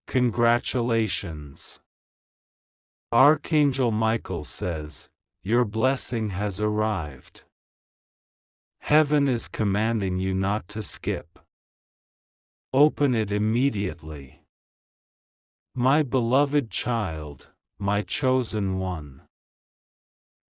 Congratulations! Archangel Michael says, your blessing has arrived. Heaven is commanding you not to skip. Open it immediately. My beloved child, my chosen one.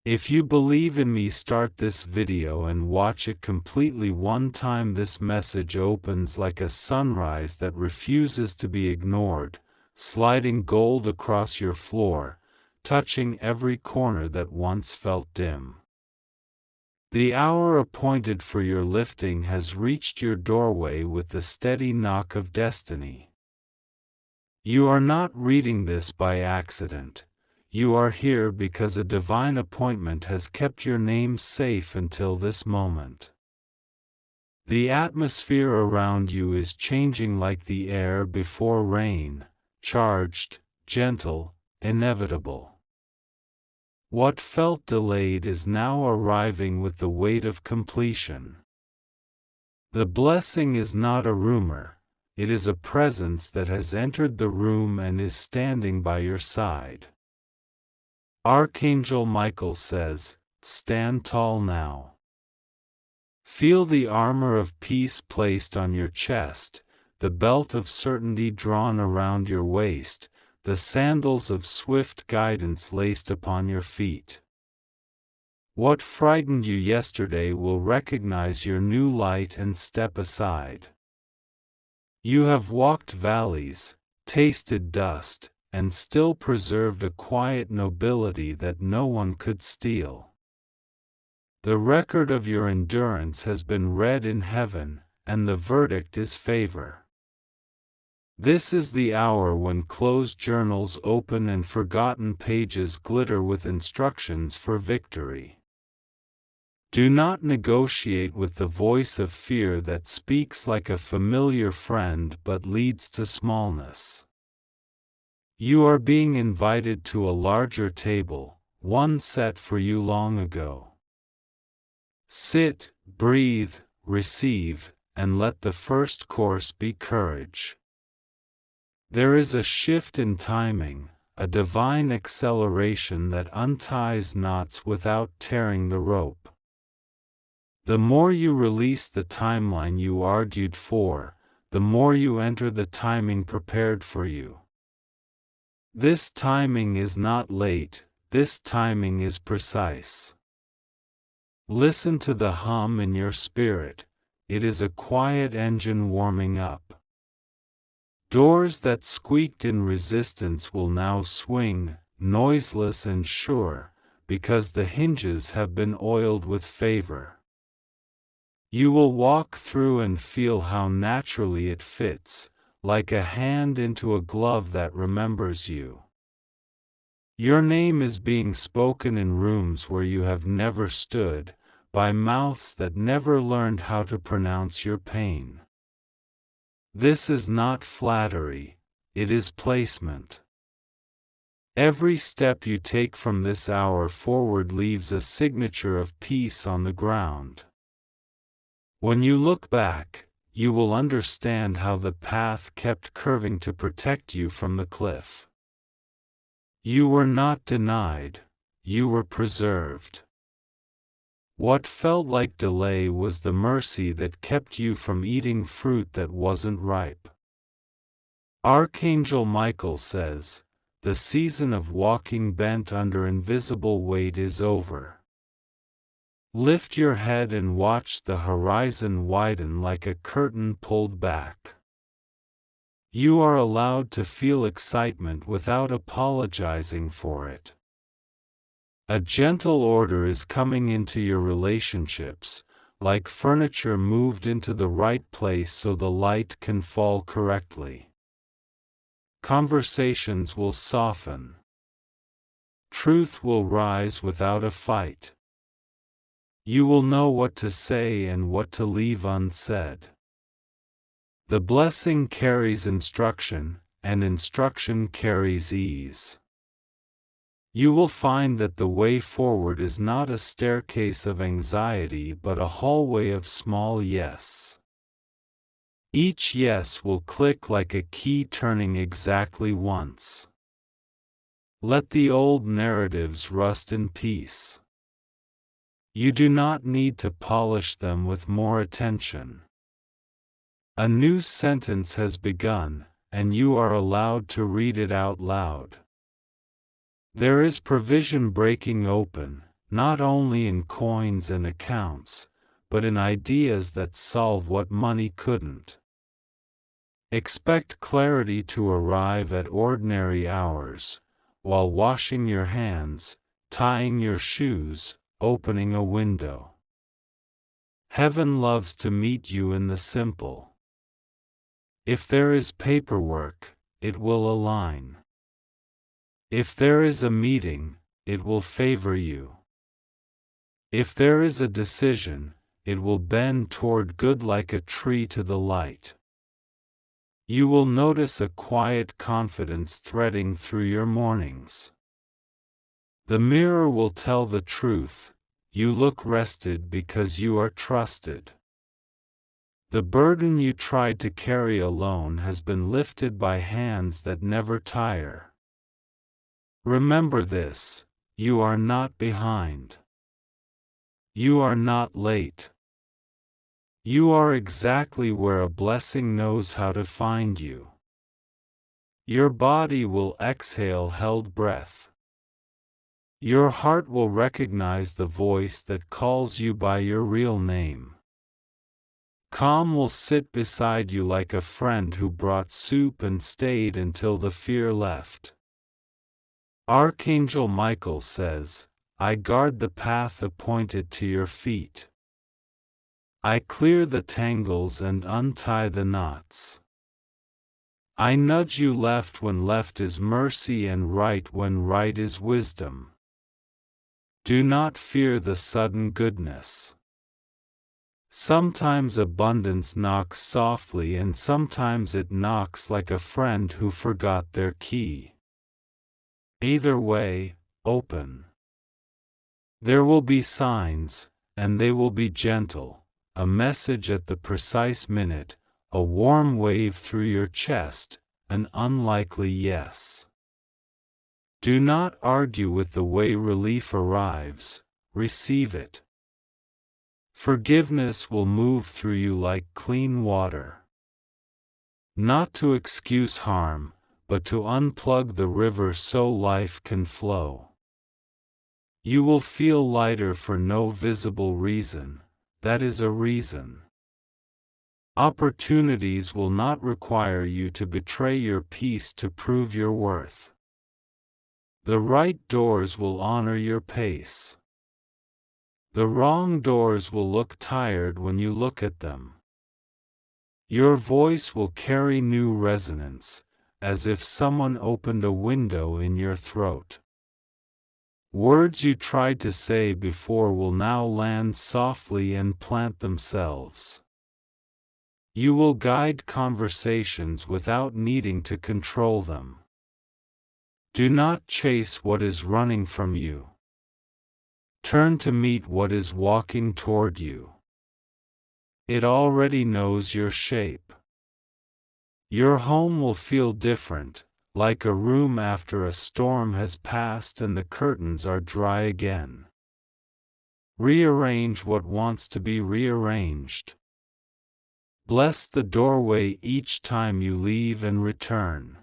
If you believe in me, start this video and watch it completely one time. This message opens like a sunrise that refuses to be ignored, sliding gold across your floor, touching every corner that once felt dim. The hour appointed for your lifting has reached your doorway with the steady knock of destiny. You are not reading this by accident. You are here because a divine appointment has kept your name safe until this moment. The atmosphere around you is changing like the air before rain, charged, gentle, inevitable. What felt delayed is now arriving with the weight of completion. The blessing is not a rumor, it is a presence that has entered the room and is standing by your side. Archangel Michael says, stand tall now. Feel the armor of peace placed on your chest, the belt of certainty drawn around your waist, the sandals of swift guidance laced upon your feet. What frightened you yesterday will recognize your new light and step aside. You have walked valleys, tasted dust, and still preserved a quiet nobility that no one could steal. The record of your endurance has been read in heaven, and the verdict is favor. This is the hour when closed journals open and forgotten pages glitter with instructions for victory. Do not negotiate with the voice of fear that speaks like a familiar friend but leads to smallness. You are being invited to a larger table, one set for you long ago. Sit, breathe, receive, and let the first course be courage. There is a shift in timing, a divine acceleration that unties knots without tearing the rope. The more you release the timeline you argued for, the more you enter the timing prepared for you. This timing is not late, this timing is precise. Listen to the hum in your spirit, it is a quiet engine warming up. Doors that squeaked in resistance will now swing, noiseless and sure, because the hinges have been oiled with favor. You will walk through and feel how naturally it fits, like a hand into a glove that remembers you. Your name is being spoken in rooms where you have never stood, by mouths that never learned how to pronounce your pain. This is not flattery, it is placement. Every step you take from this hour forward leaves a signature of peace on the ground. When you look back, you will understand how the path kept curving to protect you from the cliff. You were not denied, you were preserved. What felt like delay was the mercy that kept you from eating fruit that wasn't ripe. Archangel Michael says, the season of walking bent under invisible weight is over. Lift your head and watch the horizon widen like a curtain pulled back. You are allowed to feel excitement without apologizing for it. A gentle order is coming into your relationships, like furniture moved into the right place so the light can fall correctly. Conversations will soften. Truth will rise without a fight. You will know what to say and what to leave unsaid. The blessing carries instruction, and instruction carries ease. You will find that the way forward is not a staircase of anxiety but a hallway of small yes. Each yes will click like a key turning exactly once. Let the old narratives rust in peace. You do not need to polish them with more attention. A new sentence has begun, and you are allowed to read it out loud. There is provision breaking open, not only in coins and accounts, but in ideas that solve what money couldn't. Expect clarity to arrive at ordinary hours, while washing your hands, tying your shoes, opening a window. Heaven loves to meet you in the simple. If there is paperwork, it will align. If there is a meeting, it will favor you. If there is a decision, it will bend toward good like a tree to the light. You will notice a quiet confidence threading through your mornings. The mirror will tell the truth. You look rested because you are trusted. The burden you tried to carry alone has been lifted by hands that never tire. Remember this: you are not behind. You are not late. You are exactly where a blessing knows how to find you. Your body will exhale held breath. Your heart will recognize the voice that calls you by your real name. Calm will sit beside you like a friend who brought soup and stayed until the fear left. Archangel Michael says, "I guard the path appointed to your feet. I clear the tangles and untie the knots. I nudge you left when left is mercy and right when right is wisdom. Do not fear the sudden goodness. Sometimes abundance knocks softly and sometimes it knocks like a friend who forgot their key. Either way, open. There will be signs, and they will be gentle, a message at the precise minute, a warm wave through your chest, an unlikely yes. Do not argue with the way relief arrives, receive it. Forgiveness will move through you like clean water. Not to excuse harm, but to unplug the river so life can flow. You will feel lighter for no visible reason, that is a reason. Opportunities will not require you to betray your peace to prove your worth. The right doors will honor your pace. The wrong doors will look tired when you look at them. Your voice will carry new resonance, as if someone opened a window in your throat. Words you tried to say before will now land softly and plant themselves. You will guide conversations without needing to control them. Do not chase what is running from you. Turn to meet what is walking toward you. It already knows your shape. Your home will feel different, like a room after a storm has passed and the curtains are dry again. Rearrange what wants to be rearranged. Bless the doorway each time you leave and return.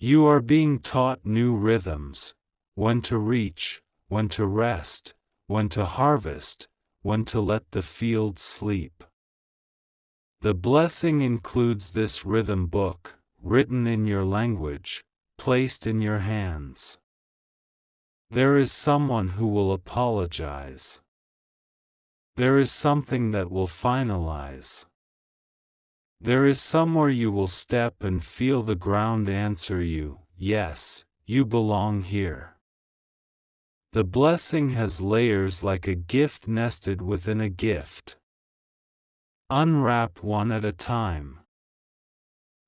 You are being taught new rhythms, when to reach, when to rest, when to harvest, when to let the field sleep. The blessing includes this rhythm book, written in your language, placed in your hands. There is someone who will apologize. There is something that will finalize. There is somewhere you will step and feel the ground answer you, yes, you belong here. The blessing has layers like a gift nested within a gift. Unwrap one at a time.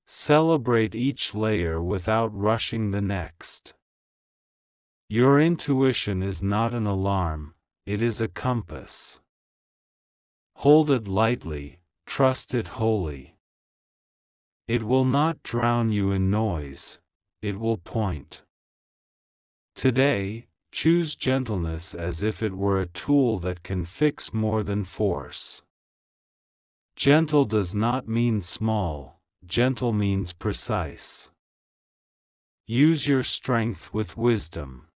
Celebrate each layer without rushing the next. Your intuition is not an alarm, it is a compass. Hold it lightly, trust it wholly. It will not drown you in noise, it will point. Today, choose gentleness as if it were a tool that can fix more than force. Gentle does not mean small, gentle means precise. Use your strength with wisdom.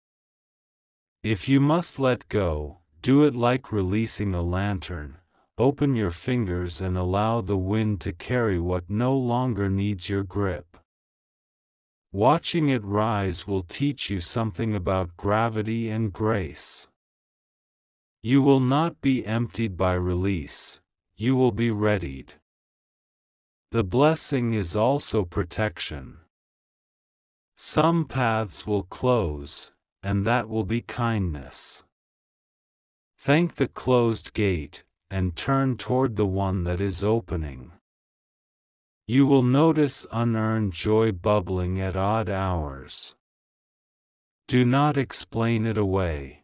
If you must let go, do it like releasing a lantern. Open your fingers and allow the wind to carry what no longer needs your grip. Watching it rise will teach you something about gravity and grace. You will not be emptied by release, you will be readied. The blessing is also protection. Some paths will close, and that will be kindness. Thank the closed gate, and turn toward the one that is opening. You will notice unearned joy bubbling at odd hours. Do not explain it away.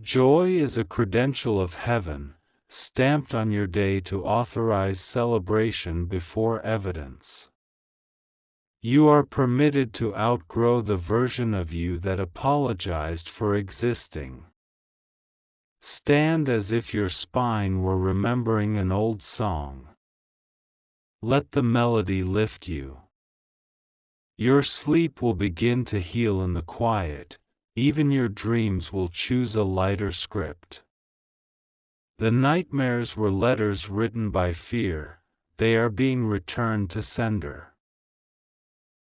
Joy is a credential of heaven, stamped on your day to authorize celebration before evidence. You are permitted to outgrow the version of you that apologized for existing. Stand as if your spine were remembering an old song. Let the melody lift you. Your sleep will begin to heal in the quiet, even your dreams will choose a lighter script. The nightmares were letters written by fear, they are being returned to sender.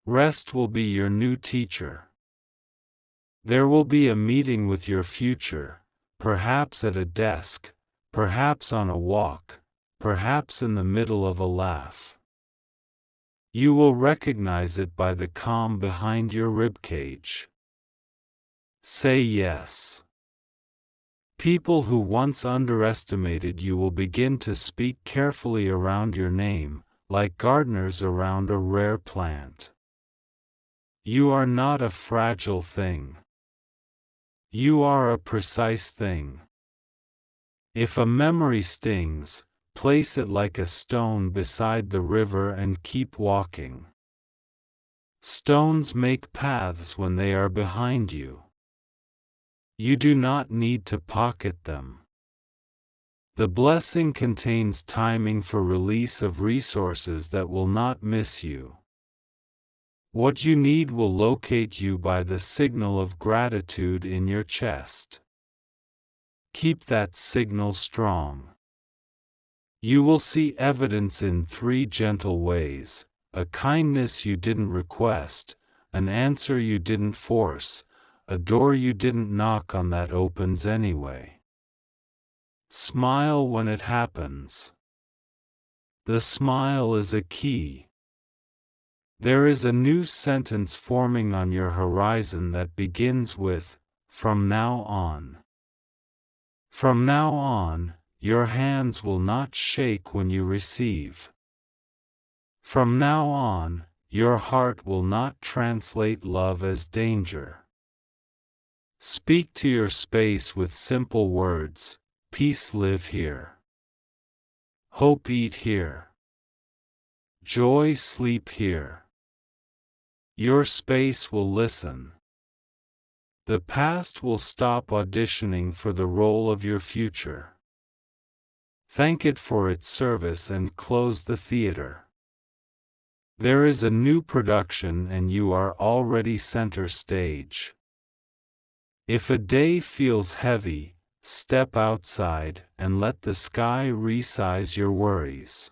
Rest will be your new teacher. There will be a meeting with your future, perhaps at a desk, perhaps on a walk, perhaps in the middle of a laugh. You will recognize it by the calm behind your ribcage. Say yes. People who once underestimated you will begin to speak carefully around your name, like gardeners around a rare plant. You are not a fragile thing. You are a precise thing. If a memory stings, place it like a stone beside the river and keep walking. Stones make paths when they are behind you. You do not need to pocket them. The blessing contains timing for release of resources that will not miss you. What you need will locate you by the signal of gratitude in your chest. Keep that signal strong. You will see evidence in 3 gentle ways: a kindness you didn't request, an answer you didn't force, a door you didn't knock on that opens anyway. Smile when it happens. The smile is a key. There is a new sentence forming on your horizon that begins with, "From now on." From now on, your hands will not shake when you receive. From now on, your heart will not translate love as danger. Speak to your space with simple words: peace live here. Hope eat here. Joy sleep here. Your space will listen. The past will stop auditioning for the role of your future. Thank it for its service and close the theater. There is a new production and you are already center stage. If a day feels heavy, step outside and let the sky resize your worries.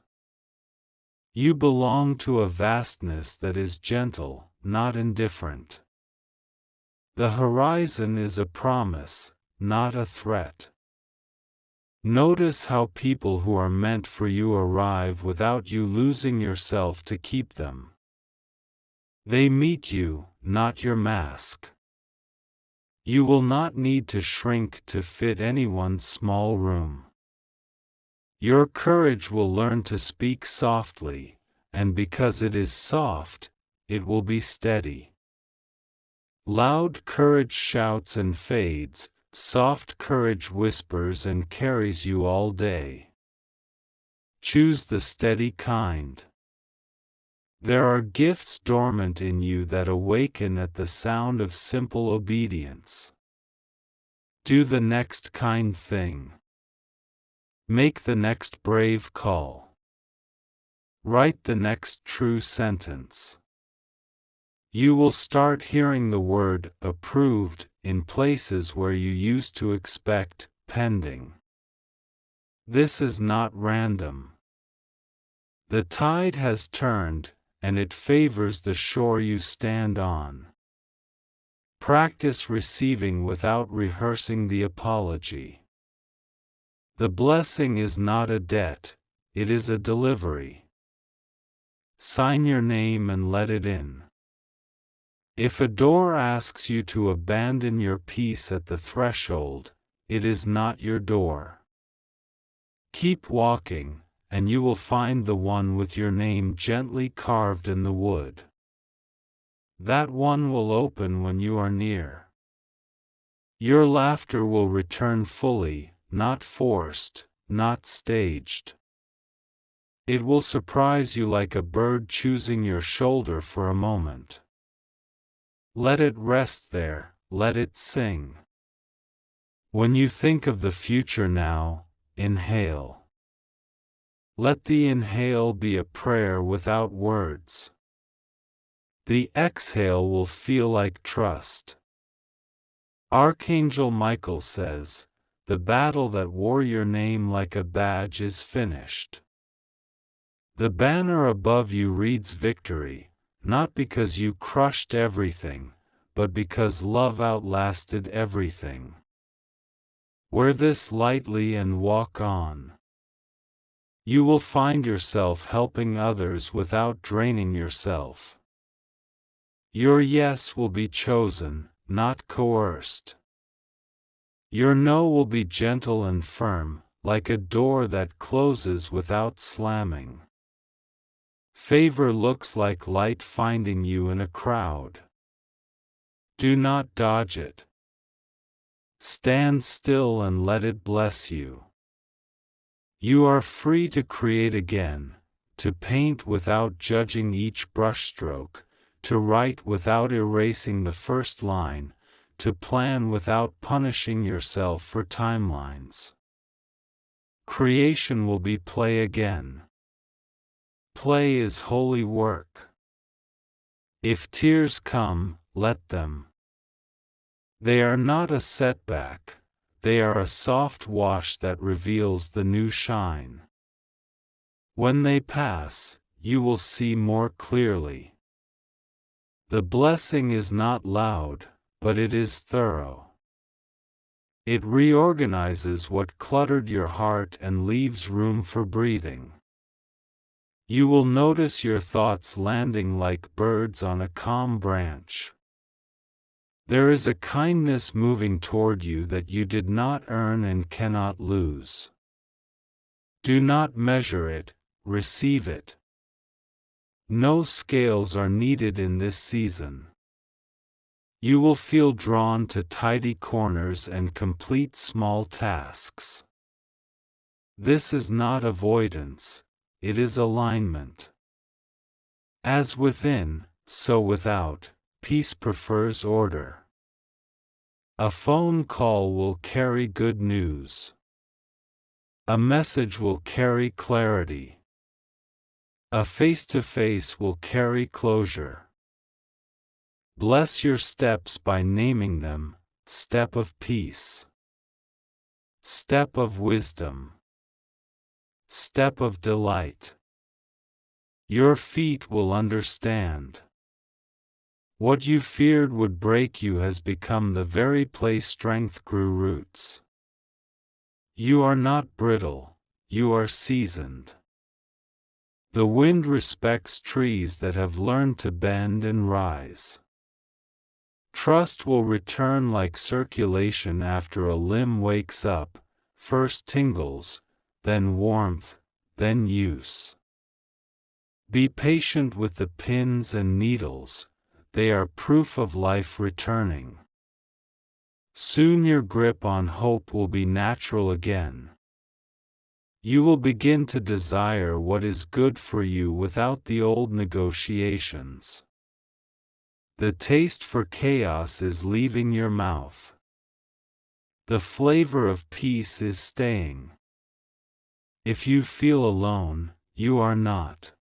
You belong to a vastness that is gentle, not indifferent. The horizon is a promise, not a threat. Notice how people who are meant for you arrive without you losing yourself to keep them. They meet you, not your mask. You will not need to shrink to fit anyone's small room. Your courage will learn to speak softly, and because it is soft, it will be steady. Loud courage shouts and fades, soft courage whispers and carries you all day. Choose the steady kind. There are gifts dormant in you that awaken at the sound of simple obedience. Do the next kind thing. Make the next brave call. Write the next true sentence. You will start hearing the word approved in places where you used to expect pending. This is not random. The tide has turned, and it favors the shore you stand on. Practice receiving without rehearsing the apology. The blessing is not a debt, it is a delivery. Sign your name and let it in. If a door asks you to abandon your peace at the threshold, it is not your door. Keep walking, and you will find the one with your name gently carved in the wood. That one will open when you are near. Your laughter will return fully, not forced, not staged. It will surprise you like a bird choosing your shoulder for a moment. Let it rest there, let it sing. When you think of the future now, inhale. Let the inhale be a prayer without words. The exhale will feel like trust. Archangel Michael says, "The battle that wore your name like a badge is finished." The banner above you reads victory, not because you crushed everything, but because love outlasted everything. Wear this lightly and walk on. You will find yourself helping others without draining yourself. Your yes will be chosen, not coerced. Your no will be gentle and firm, like a door that closes without slamming. Favor looks like light finding you in a crowd. Do not dodge it. Stand still and let it bless you. You are free to create again, to paint without judging each brushstroke, to write without erasing the first line, to plan without punishing yourself for timelines. Creation will be play again. Play is holy work. If tears come, let them. They are not a setback. They are a soft wash that reveals the new shine. When they pass, you will see more clearly. The blessing is not loud, but it is thorough. It reorganizes what cluttered your heart and leaves room for breathing. You will notice your thoughts landing like birds on a calm branch. There is a kindness moving toward you that you did not earn and cannot lose. Do not measure it, receive it. No scales are needed in this season. You will feel drawn to tidy corners and complete small tasks. This is not avoidance, it is alignment. As within, so without, peace prefers order. A phone call will carry good news. A message will carry clarity. A face-to-face will carry closure. Bless your steps by naming them: step of peace, step of wisdom, step of delight. Your feet will understand. What you feared would break you has become the very place strength grew roots. You are not brittle, you are seasoned. The wind respects trees that have learned to bend and rise. Trust will return like circulation after a limb wakes up, first tingles, then warmth, then use. Be patient with the pins and needles, they are proof of life returning. Soon your grip on hope will be natural again. You will begin to desire what is good for you without the old negotiations. The taste for chaos is leaving your mouth. The flavor of peace is staying. If you feel alone, you are not.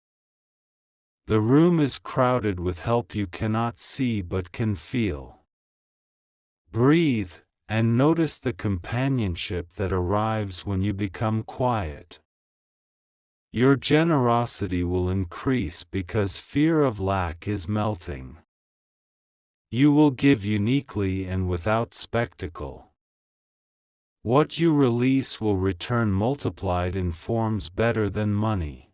The room is crowded with help you cannot see but can feel. Breathe, and notice the companionship that arrives when you become quiet. Your generosity will increase because fear of lack is melting. You will give uniquely and without spectacle. What you release will return multiplied in forms better than money.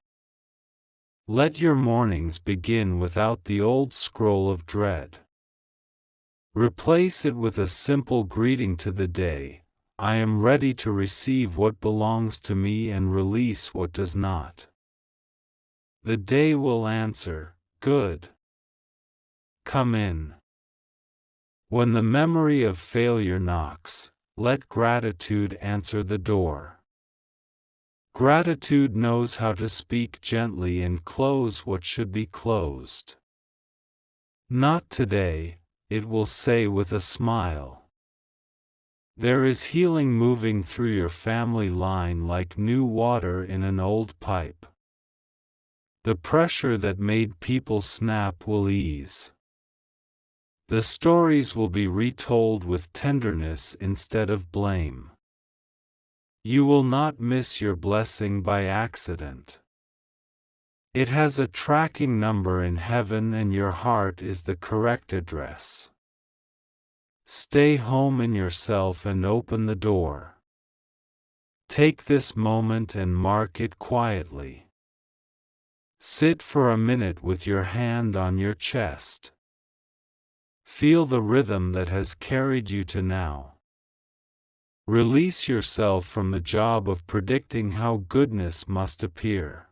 Let your mornings begin without the old scroll of dread. Replace it with a simple greeting to the day: I am ready to receive what belongs to me and release what does not. The day will answer, good. Come in. When the memory of failure knocks, let gratitude answer the door. Gratitude knows how to speak gently and close what should be closed. Not today, it will say with a smile. There is healing moving through your family line like new water in an old pipe. The pressure that made people snap will ease. The stories will be retold with tenderness instead of blame. You will not miss your blessing by accident. It has a tracking number in heaven and your heart is the correct address. Stay home in yourself and open the door. Take this moment and mark it quietly. Sit for a minute with your hand on your chest. Feel the rhythm that has carried you to now. Release yourself from the job of predicting how goodness must appear.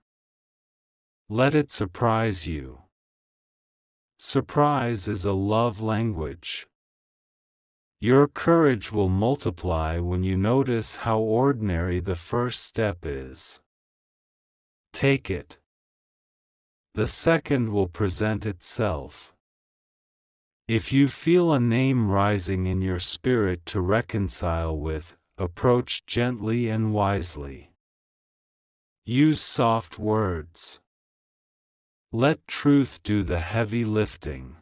Let it surprise you. Surprise is a love language. Your courage will multiply when you notice how ordinary the first step is. Take it. The second will present itself. If you feel a name rising in your spirit to reconcile with, approach gently and wisely. Use soft words. Let truth do the heavy lifting.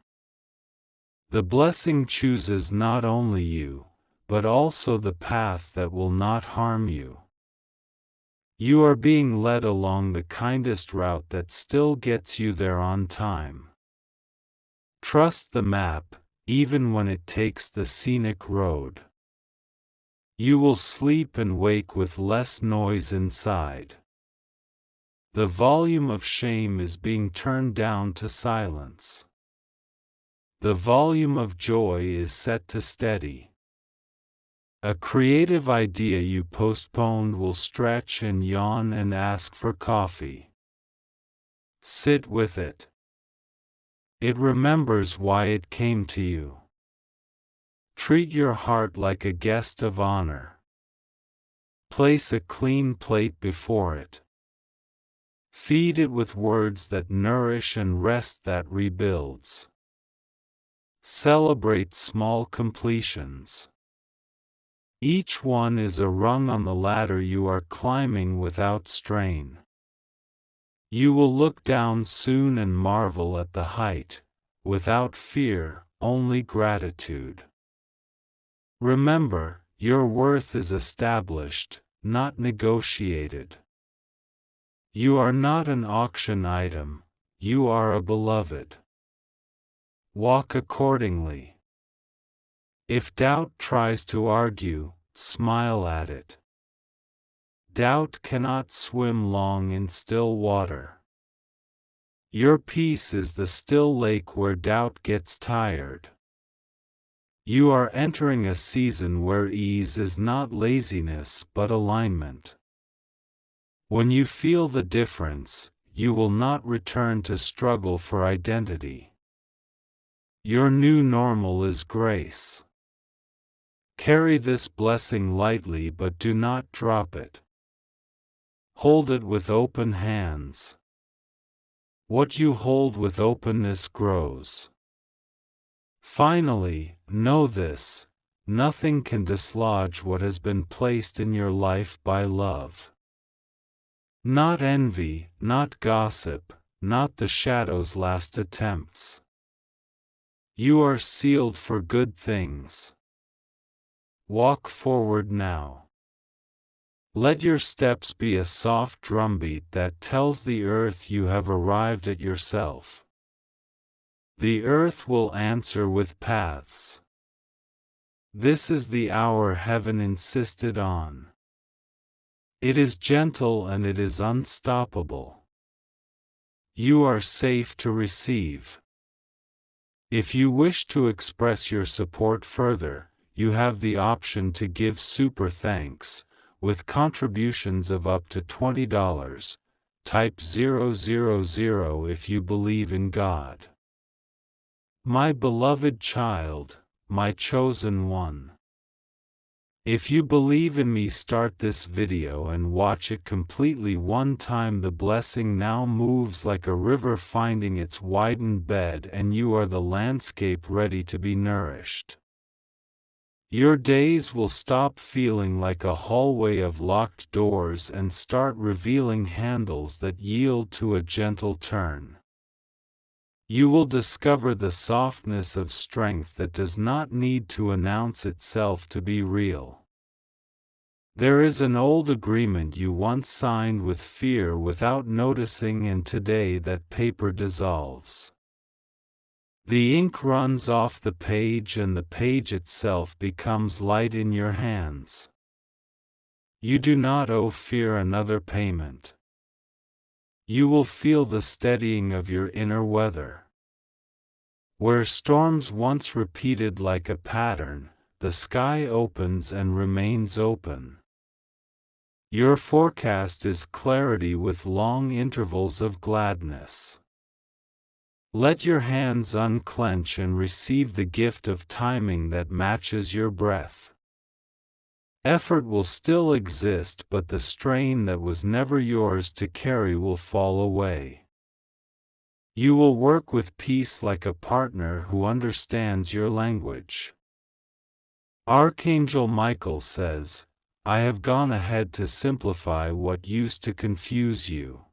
The blessing chooses not only you, but also the path that will not harm you. You are being led along the kindest route that still gets you there on time. Trust the map, even when it takes the scenic road. You will sleep and wake with less noise inside. The volume of shame is being turned down to silence. The volume of joy is set to steady. A creative idea you postponed will stretch and yawn and ask for coffee. Sit with it. It remembers why it came to you. Treat your heart like a guest of honor. Place a clean plate before it. Feed it with words that nourish and rest that rebuilds. Celebrate small completions. Each one is a rung on the ladder you are climbing without strain. You will look down soon and marvel at the height, without fear, only gratitude. Remember, your worth is established, not negotiated. You are not an auction item, you are a beloved. Walk accordingly. If doubt tries to argue, smile at it. Doubt cannot swim long in still water. Your peace is the still lake where doubt gets tired. You are entering a season where ease is not laziness but alignment. When you feel the difference, you will not return to struggle for identity. Your new normal is grace. Carry this blessing lightly but do not drop it. Hold it with open hands. What you hold with openness grows. Finally, know this: nothing can dislodge what has been placed in your life by love. Not envy, not gossip, not the shadow's last attempts. You are sealed for good things. Walk forward now. Let your steps be a soft drumbeat that tells the earth you have arrived at yourself. The earth will answer with paths. This is the hour heaven insisted on. It is gentle and it is unstoppable. You are safe to receive. If you wish to express your support further, you have the option to give super thanks, with contributions of up to $20. Type 000 if you believe in God. My beloved child, my chosen one. If you believe in me, start this video and watch it completely one time. The blessing now moves like a river finding its widened bed, and you are the landscape ready to be nourished. Your days will stop feeling like a hallway of locked doors and start revealing handles that yield to a gentle turn. You will discover the softness of strength that does not need to announce itself to be real. There is an old agreement you once signed with fear without noticing, and today that paper dissolves. The ink runs off the page and the page itself becomes light in your hands. You do not owe fear another payment. You will feel the steadying of your inner weather. Where storms once repeated like a pattern, the sky opens and remains open. Your forecast is clarity with long intervals of gladness. Let your hands unclench and receive the gift of timing that matches your breath. Effort will still exist, but the strain that was never yours to carry will fall away. You will work with peace like a partner who understands your language. Archangel Michael says, I have gone ahead to simplify what used to confuse you.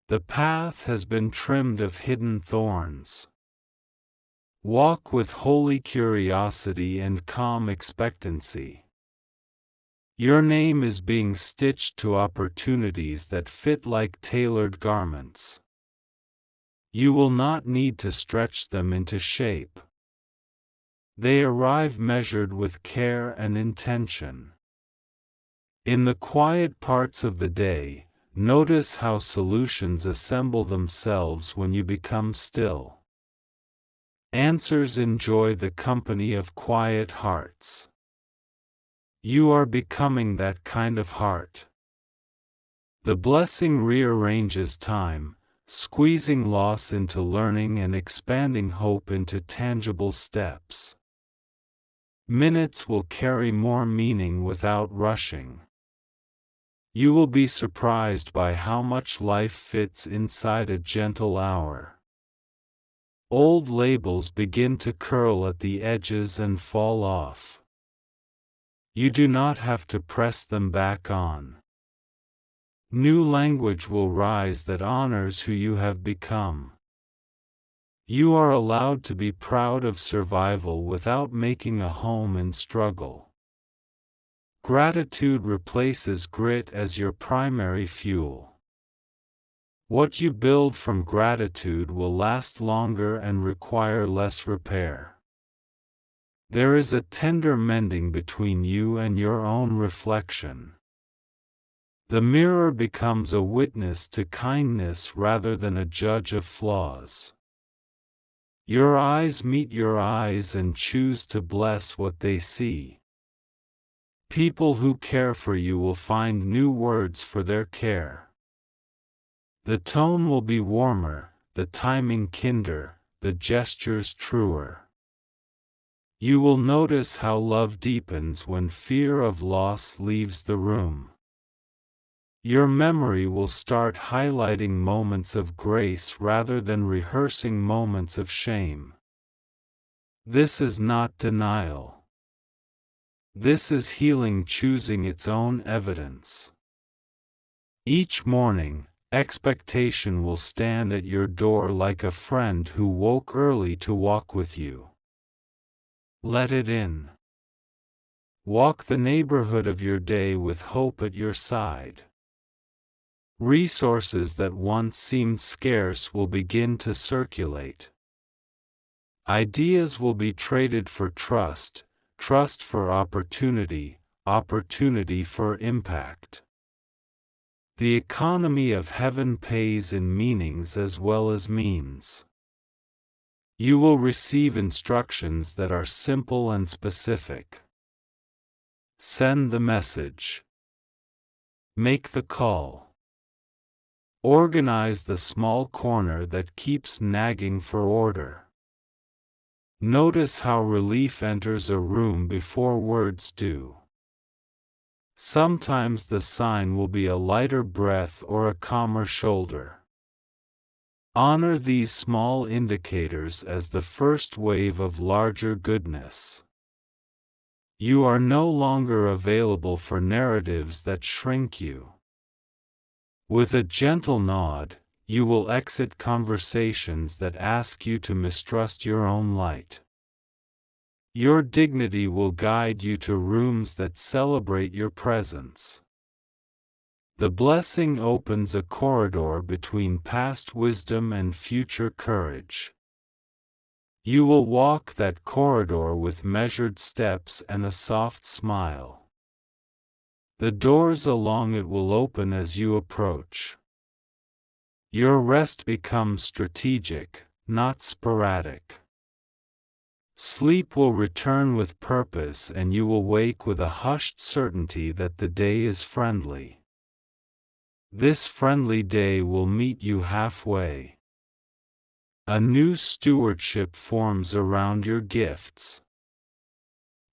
The path has been trimmed of hidden thorns. Walk with holy curiosity and calm expectancy. Your name is being stitched to opportunities that fit like tailored garments. You will not need to stretch them into shape. They arrive measured with care and intention. In the quiet parts of the day, notice how solutions assemble themselves when you become still. Answers enjoy the company of quiet hearts. You are becoming that kind of heart. The blessing rearranges time, squeezing loss into learning and expanding hope into tangible steps. Minutes will carry more meaning without rushing. You will be surprised by how much life fits inside a gentle hour. Old labels begin to curl at the edges and fall off. You do not have to press them back on. New language will rise that honors who you have become. You are allowed to be proud of survival without making a home in struggle. Gratitude replaces grit as your primary fuel. What you build from gratitude will last longer and require less repair. There is a tender mending between you and your own reflection. The mirror becomes a witness to kindness rather than a judge of flaws. Your eyes meet your eyes and choose to bless what they see. People who care for you will find new words for their care. The tone will be warmer, the timing kinder, the gestures truer. You will notice how love deepens when fear of loss leaves the room. Your memory will start highlighting moments of grace rather than rehearsing moments of shame. This is not denial. This is healing choosing its own evidence. Each morning, expectation will stand at your door like a friend who woke early to walk with you. Let it in. Walk the neighborhood of your day with hope at your side. Resources that once seemed scarce will begin to circulate. Ideas will be traded for trust, trust for opportunity, opportunity for impact. The economy of heaven pays in meanings as well as means. You will receive instructions that are simple and specific. Send the message. Make the call. Organize the small corner that keeps nagging for order. Notice how relief enters a room before words do. Sometimes the sign will be a lighter breath or a calmer shoulder. Honor these small indicators as the first wave of larger goodness. You are no longer available for narratives that shrink you. With a gentle nod, you will exit conversations that ask you to mistrust your own light. Your dignity will guide you to rooms that celebrate your presence. The blessing opens a corridor between past wisdom and future courage. You will walk that corridor with measured steps and a soft smile. The doors along it will open as you approach. Your rest becomes strategic, not sporadic. Sleep will return with purpose and you will wake with a hushed certainty that the day is friendly. This friendly day will meet you halfway. A new stewardship forms around your gifts.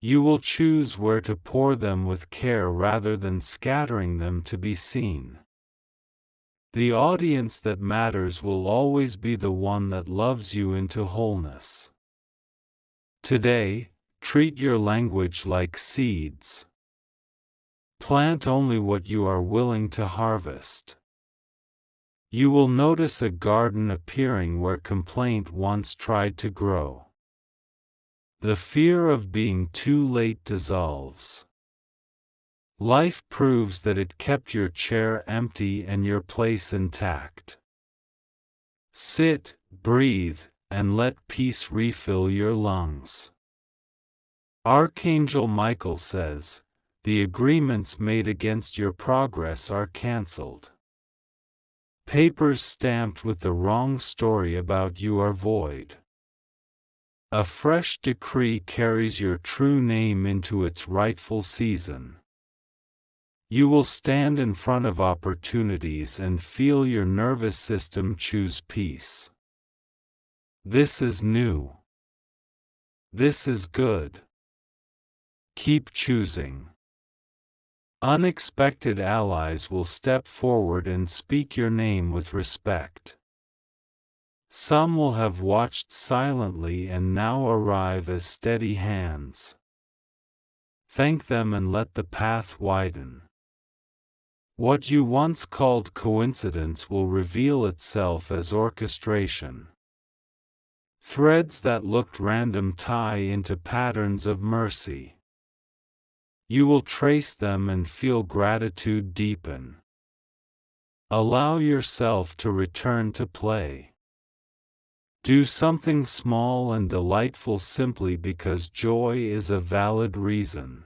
You will choose where to pour them with care rather than scattering them to be seen. The audience that matters will always be the one that loves you into wholeness. Today, treat your language like seeds. Plant only what you are willing to harvest. You will notice a garden appearing where complaint once tried to grow. The fear of being too late dissolves. Life proves that it kept your chair empty and your place intact. Sit, breathe, and let peace refill your lungs. Archangel Michael says, the agreements made against your progress are cancelled. Papers stamped with the wrong story about you are void. A fresh decree carries your true name into its rightful season. You will stand in front of opportunities and feel your nervous system choose peace. This is new. This is good. Keep choosing. Unexpected allies will step forward and speak your name with respect. Some will have watched silently and now arrive as steady hands. Thank them and let the path widen. What you once called coincidence will reveal itself as orchestration. Threads that looked random tie into patterns of mercy. You will trace them and feel gratitude deepen. Allow yourself to return to play. Do something small and delightful simply because joy is a valid reason.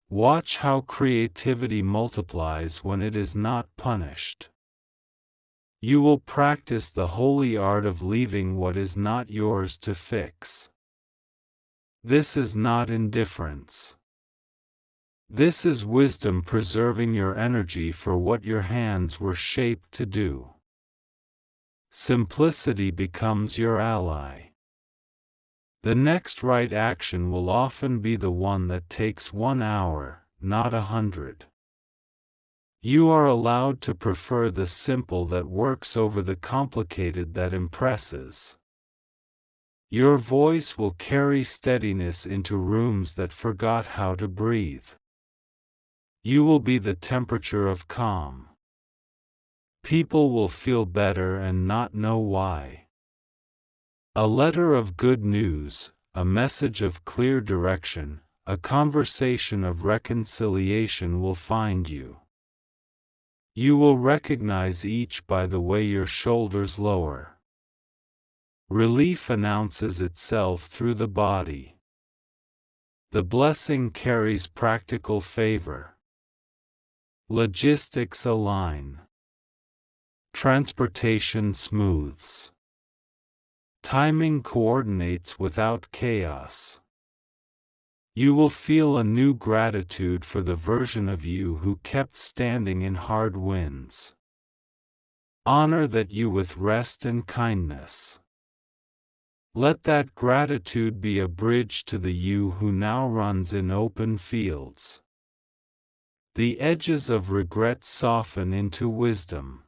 Watch how creativity multiplies when it is not punished. You will practice the holy art of leaving what is not yours to fix. This is not indifference. This is wisdom preserving your energy for what your hands were shaped to do. Simplicity becomes your ally. The next right action will often be the one that takes 1 hour, not 100. You are allowed to prefer the simple that works over the complicated that impresses. Your voice will carry steadiness into rooms that forgot how to breathe. You will be the temperature of calm. People will feel better and not know why. A letter of good news, a message of clear direction, a conversation of reconciliation will find you. You will recognize each by the way your shoulders lower. Relief announces itself through the body. The blessing carries practical favor. Logistics align. Transportation smooths. Timing coordinates without chaos. You will feel a new gratitude for the version of you who kept standing in hard winds. Honor that you with rest and kindness. Let that gratitude be a bridge to the you who now runs in open fields. The edges of regret soften into wisdom.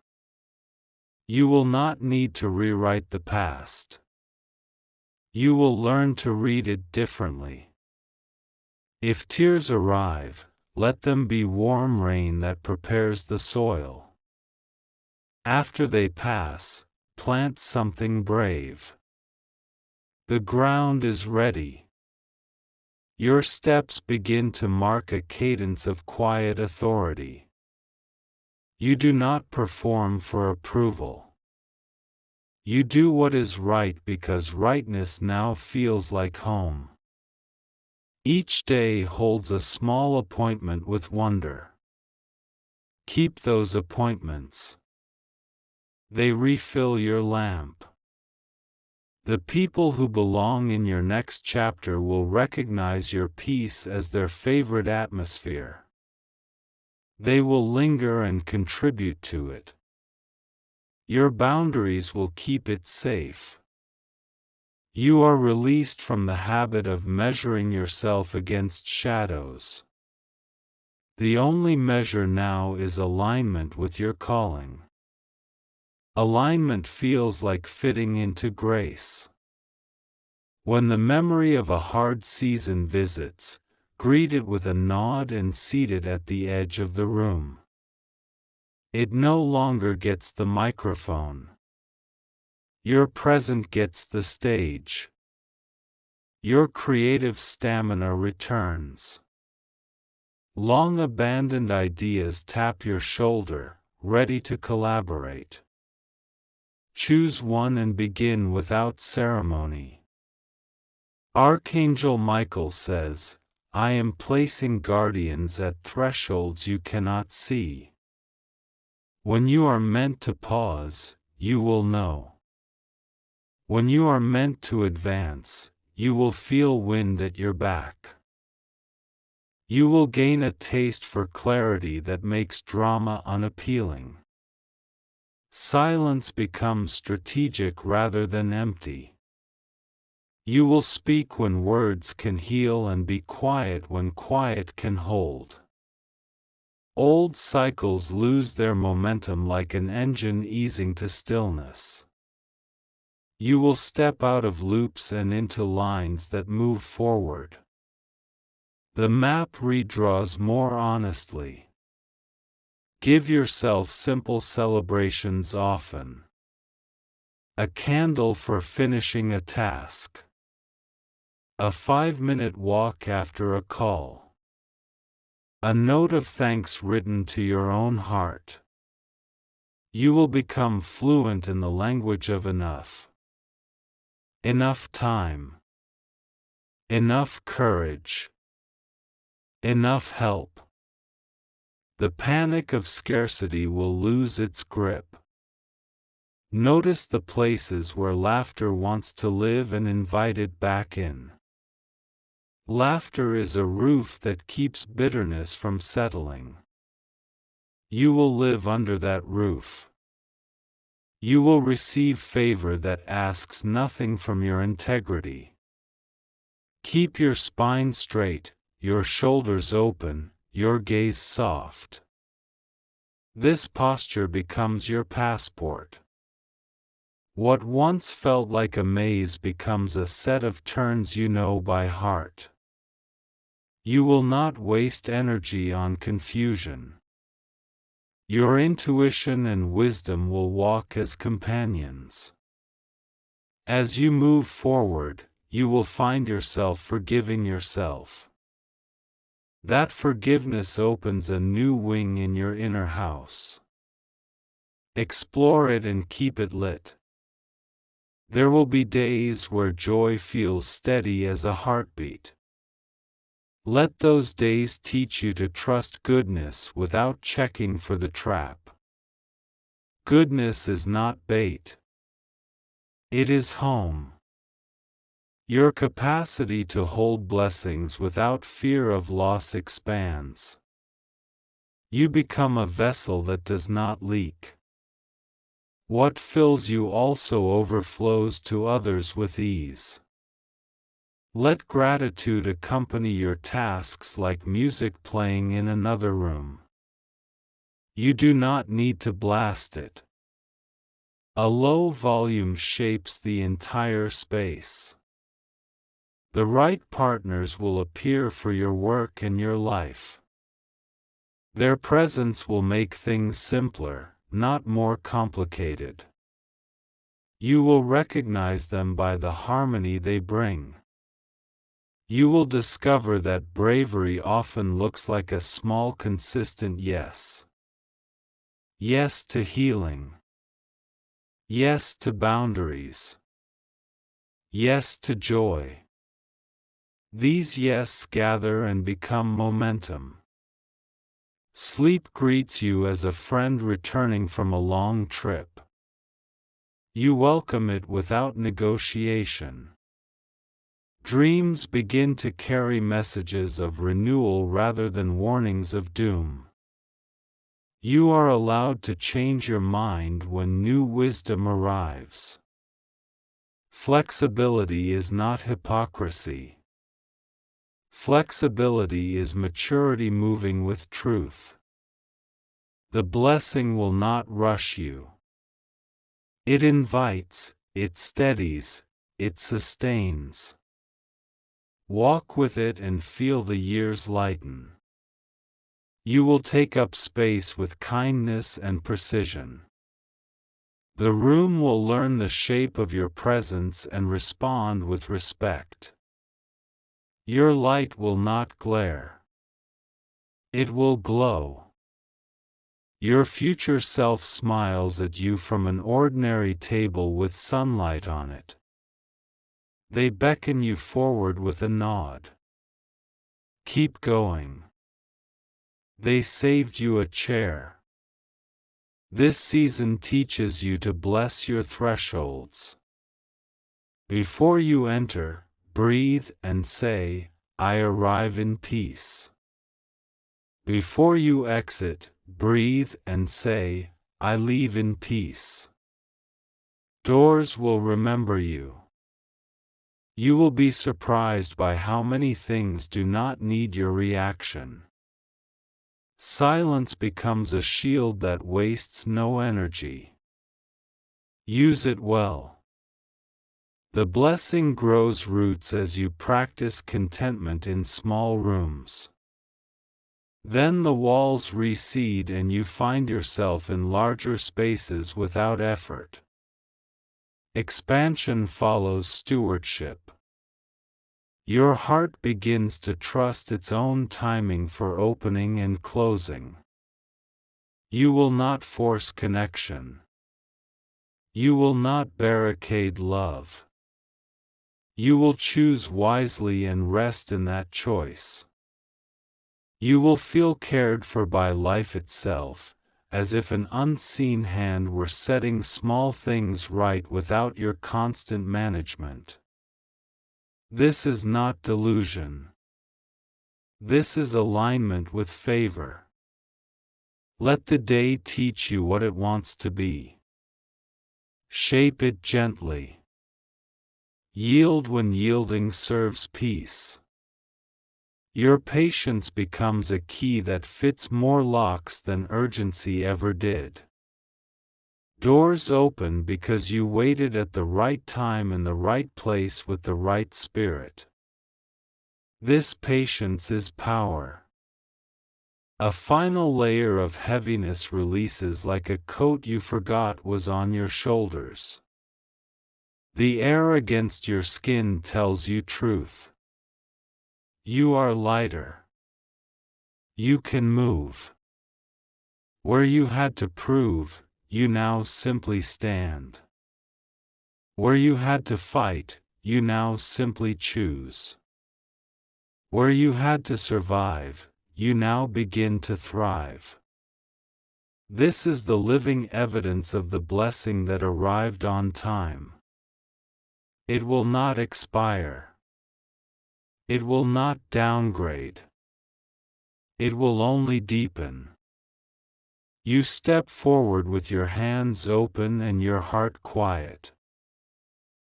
You will not need to rewrite the past. You will learn to read it differently. If tears arrive, let them be warm rain that prepares the soil. After they pass, plant something brave. The ground is ready. Your steps begin to mark a cadence of quiet authority. You do not perform for approval. You do what is right because rightness now feels like home. Each day holds a small appointment with wonder. Keep those appointments. They refill your lamp. The people who belong in your next chapter will recognize your peace as their favorite atmosphere. They will linger and contribute to it. Your boundaries will keep it safe. You are released from the habit of measuring yourself against shadows. The only measure now is alignment with your calling. Alignment feels like fitting into grace. When the memory of a hard season visits, greet it with a nod and seat it at the edge of the room. It no longer gets the microphone. Your present gets the stage. Your creative stamina returns. Long abandoned ideas tap your shoulder, ready to collaborate. Choose one and begin without ceremony. Archangel Michael says, I am placing guardians at thresholds you cannot see. When you are meant to pause, you will know. When you are meant to advance, you will feel wind at your back. You will gain a taste for clarity that makes drama unappealing. Silence becomes strategic rather than empty. You will speak when words can heal and be quiet when quiet can hold. Old cycles lose their momentum like an engine easing to stillness. You will step out of loops and into lines that move forward. The map redraws more honestly. Give yourself simple celebrations often. A candle for finishing a task. A 5-minute walk after a call. A note of thanks written to your own heart. You will become fluent in the language of enough. Enough time. Enough courage. Enough help. The panic of scarcity will lose its grip. Notice the places where laughter wants to live and invite it back in. Laughter is a roof that keeps bitterness from settling. You will live under that roof. You will receive favor that asks nothing from your integrity. Keep your spine straight, your shoulders open, your gaze soft. This posture becomes your passport. What once felt like a maze becomes a set of turns you know by heart. You will not waste energy on confusion. Your intuition and wisdom will walk as companions. As you move forward, you will find yourself forgiving yourself. That forgiveness opens a new wing in your inner house. Explore it and keep it lit. There will be days where joy feels steady as a heartbeat. Let those days teach you to trust goodness without checking for the trap. Goodness is not bait. It is home. Your capacity to hold blessings without fear of loss expands. You become a vessel that does not leak. What fills you also overflows to others with ease. Let gratitude accompany your tasks like music playing in another room. You do not need to blast it. A low volume shapes the entire space. The right partners will appear for your work and your life. Their presence will make things simpler, not more complicated. You will recognize them by the harmony they bring. You will discover that bravery often looks like a small consistent yes. Yes to healing. Yes to boundaries. Yes to joy. These yes gather and become momentum. Sleep greets you as a friend returning from a long trip. You welcome it without negotiation. Dreams begin to carry messages of renewal rather than warnings of doom. You are allowed to change your mind when new wisdom arrives. Flexibility is not hypocrisy. Flexibility is maturity moving with truth. The blessing will not rush you. It invites, it steadies, it sustains. Walk with it and feel the years lighten. You will take up space with kindness and precision. The room will learn the shape of your presence and respond with respect. Your light will not glare. It will glow. Your future self smiles at you from an ordinary table with sunlight on it. They beckon you forward with a nod. Keep going. They saved you a chair. This season teaches you to bless your thresholds. Before you enter, breathe and say, I arrive in peace. Before you exit, breathe and say, I leave in peace. Doors will remember you. You will be surprised by how many things do not need your reaction. Silence becomes a shield that wastes no energy. Use it well. The blessing grows roots as you practice contentment in small rooms. Then the walls recede and you find yourself in larger spaces without effort. Expansion follows stewardship. Your heart begins to trust its own timing for opening and closing. You will not force connection. You will not barricade love. You will choose wisely and rest in that choice. You will feel cared for by life itself, as if an unseen hand were setting small things right without your constant management. This is not delusion. This is alignment with favor. Let the day teach you what it wants to be. Shape it gently. Yield when yielding serves peace. Your patience becomes a key that fits more locks than urgency ever did. Doors open because you waited at the right time in the right place with the right spirit. This patience is power. A final layer of heaviness releases like a coat you forgot was on your shoulders. The air against your skin tells you truth. You are lighter. You can move. Where you had to prove, you now simply stand. Where you had to fight, you now simply choose. Where you had to survive, you now begin to thrive. This is the living evidence of the blessing that arrived on time. It will not expire. It will not downgrade. It will only deepen. You step forward with your hands open and your heart quiet.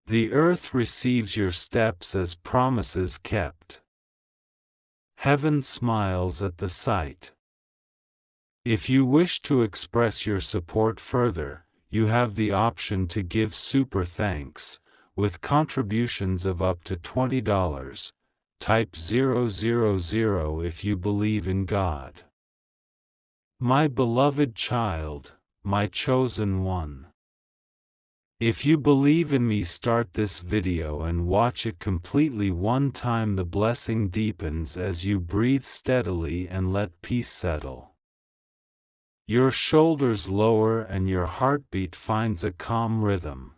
The earth receives your steps as promises kept. Heaven smiles at the sight. If you wish to express your support further, you have the option to give super thanks, with contributions of up to $20. Type 000 if you believe in God. My beloved child, my chosen one. If you believe in me, start this video and watch it completely one time. The blessing deepens as you breathe steadily and let peace settle. Your shoulders lower and your heartbeat finds a calm rhythm.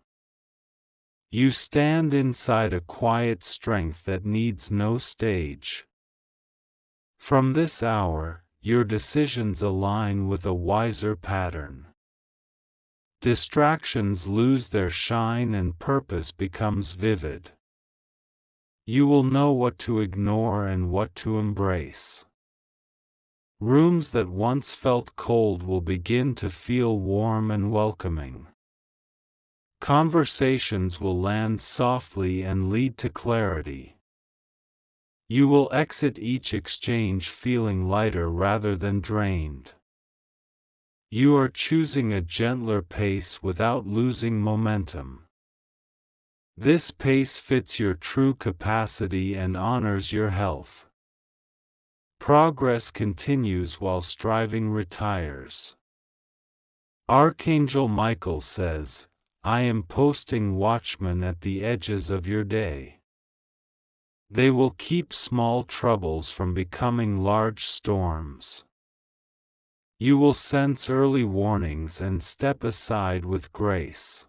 You stand inside a quiet strength that needs no stage. From this hour, your decisions align with a wiser pattern. Distractions lose their shine and purpose becomes vivid. You will know what to ignore and what to embrace. Rooms that once felt cold will begin to feel warm and welcoming. Conversations will land softly and lead to clarity. You will exit each exchange feeling lighter rather than drained. You are choosing a gentler pace without losing momentum. This pace fits your true capacity and honors your health. Progress continues while striving retires. Archangel Michael says, I am posting watchmen at the edges of your day. They will keep small troubles from becoming large storms. You will sense early warnings and step aside with grace.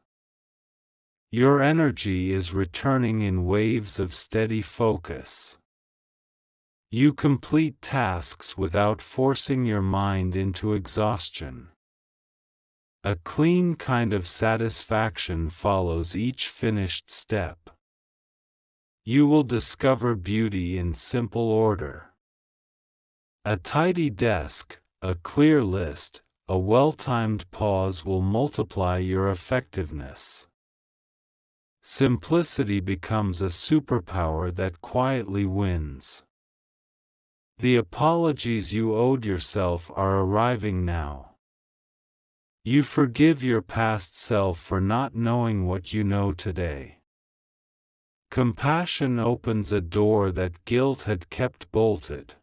Your energy is returning in waves of steady focus. You complete tasks without forcing your mind into exhaustion. A clean kind of satisfaction follows each finished step. You will discover beauty in simple order. A tidy desk, a clear list, a well-timed pause will multiply your effectiveness. Simplicity becomes a superpower that quietly wins. The apologies you owed yourself are arriving now. You forgive your past self for not knowing what you know today. Compassion opens a door that guilt had kept bolted.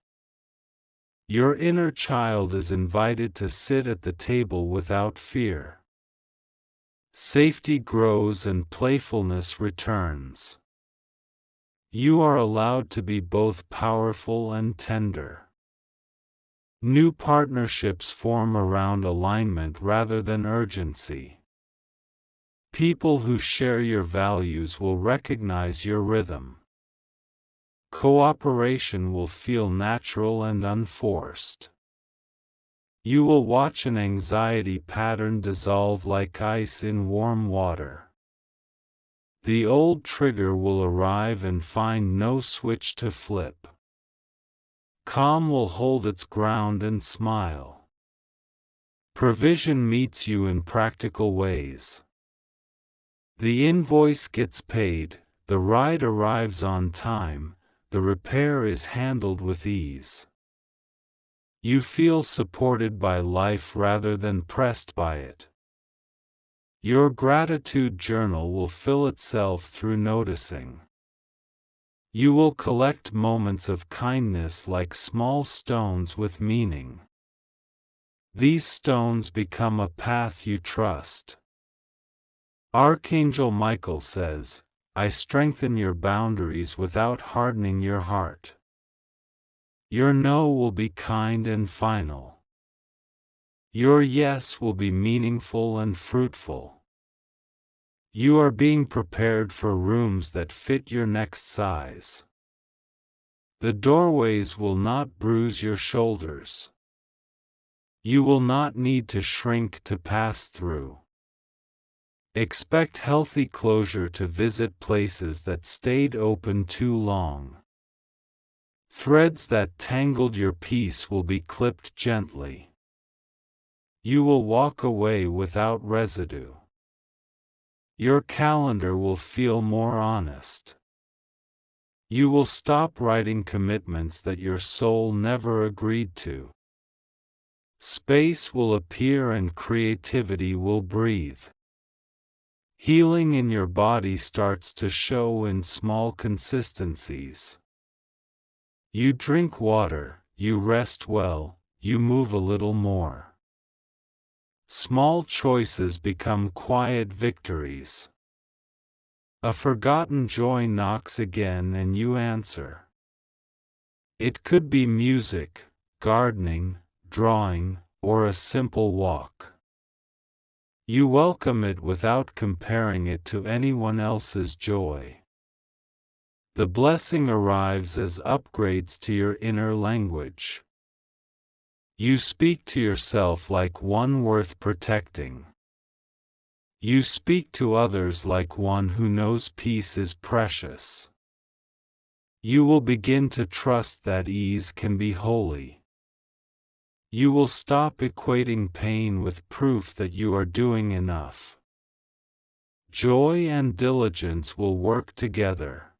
Your inner child is invited to sit at the table without fear. Safety grows and playfulness returns. You are allowed to be both powerful and tender. New partnerships form around alignment rather than urgency. People who share your values will recognize your rhythm. Cooperation will feel natural and unforced. You will watch an anxiety pattern dissolve like ice in warm water. The old trigger will arrive and find no switch to flip. Calm will hold its ground and smile. Provision meets you in practical ways. The invoice gets paid, the ride arrives on time, the repair is handled with ease. You feel supported by life rather than pressed by it. Your gratitude journal will fill itself through noticing. You will collect moments of kindness like small stones with meaning. These stones become a path you trust. Archangel Michael says, I strengthen your boundaries without hardening your heart. Your no will be kind and final. Your yes will be meaningful and fruitful. You are being prepared for rooms that fit your next size. The doorways will not bruise your shoulders. You will not need to shrink to pass through. Expect healthy closure to visit places that stayed open too long. Threads that tangled your peace will be clipped gently. You will walk away without residue. Your calendar will feel more honest. You will stop writing commitments that your soul never agreed to. Space will appear and creativity will breathe. Healing in your body starts to show in small consistencies. You drink water, you rest well, you move a little more. Small choices become quiet victories. A forgotten joy knocks again and you answer. It could be music, gardening, drawing, or a simple walk. You welcome it without comparing it to anyone else's joy. The blessing arrives as upgrades to your inner language. You speak to yourself like one worth protecting. You speak to others like one who knows peace is precious. You will begin to trust that ease can be holy. You will stop equating pain with proof that you are doing enough. Joy and diligence will work together.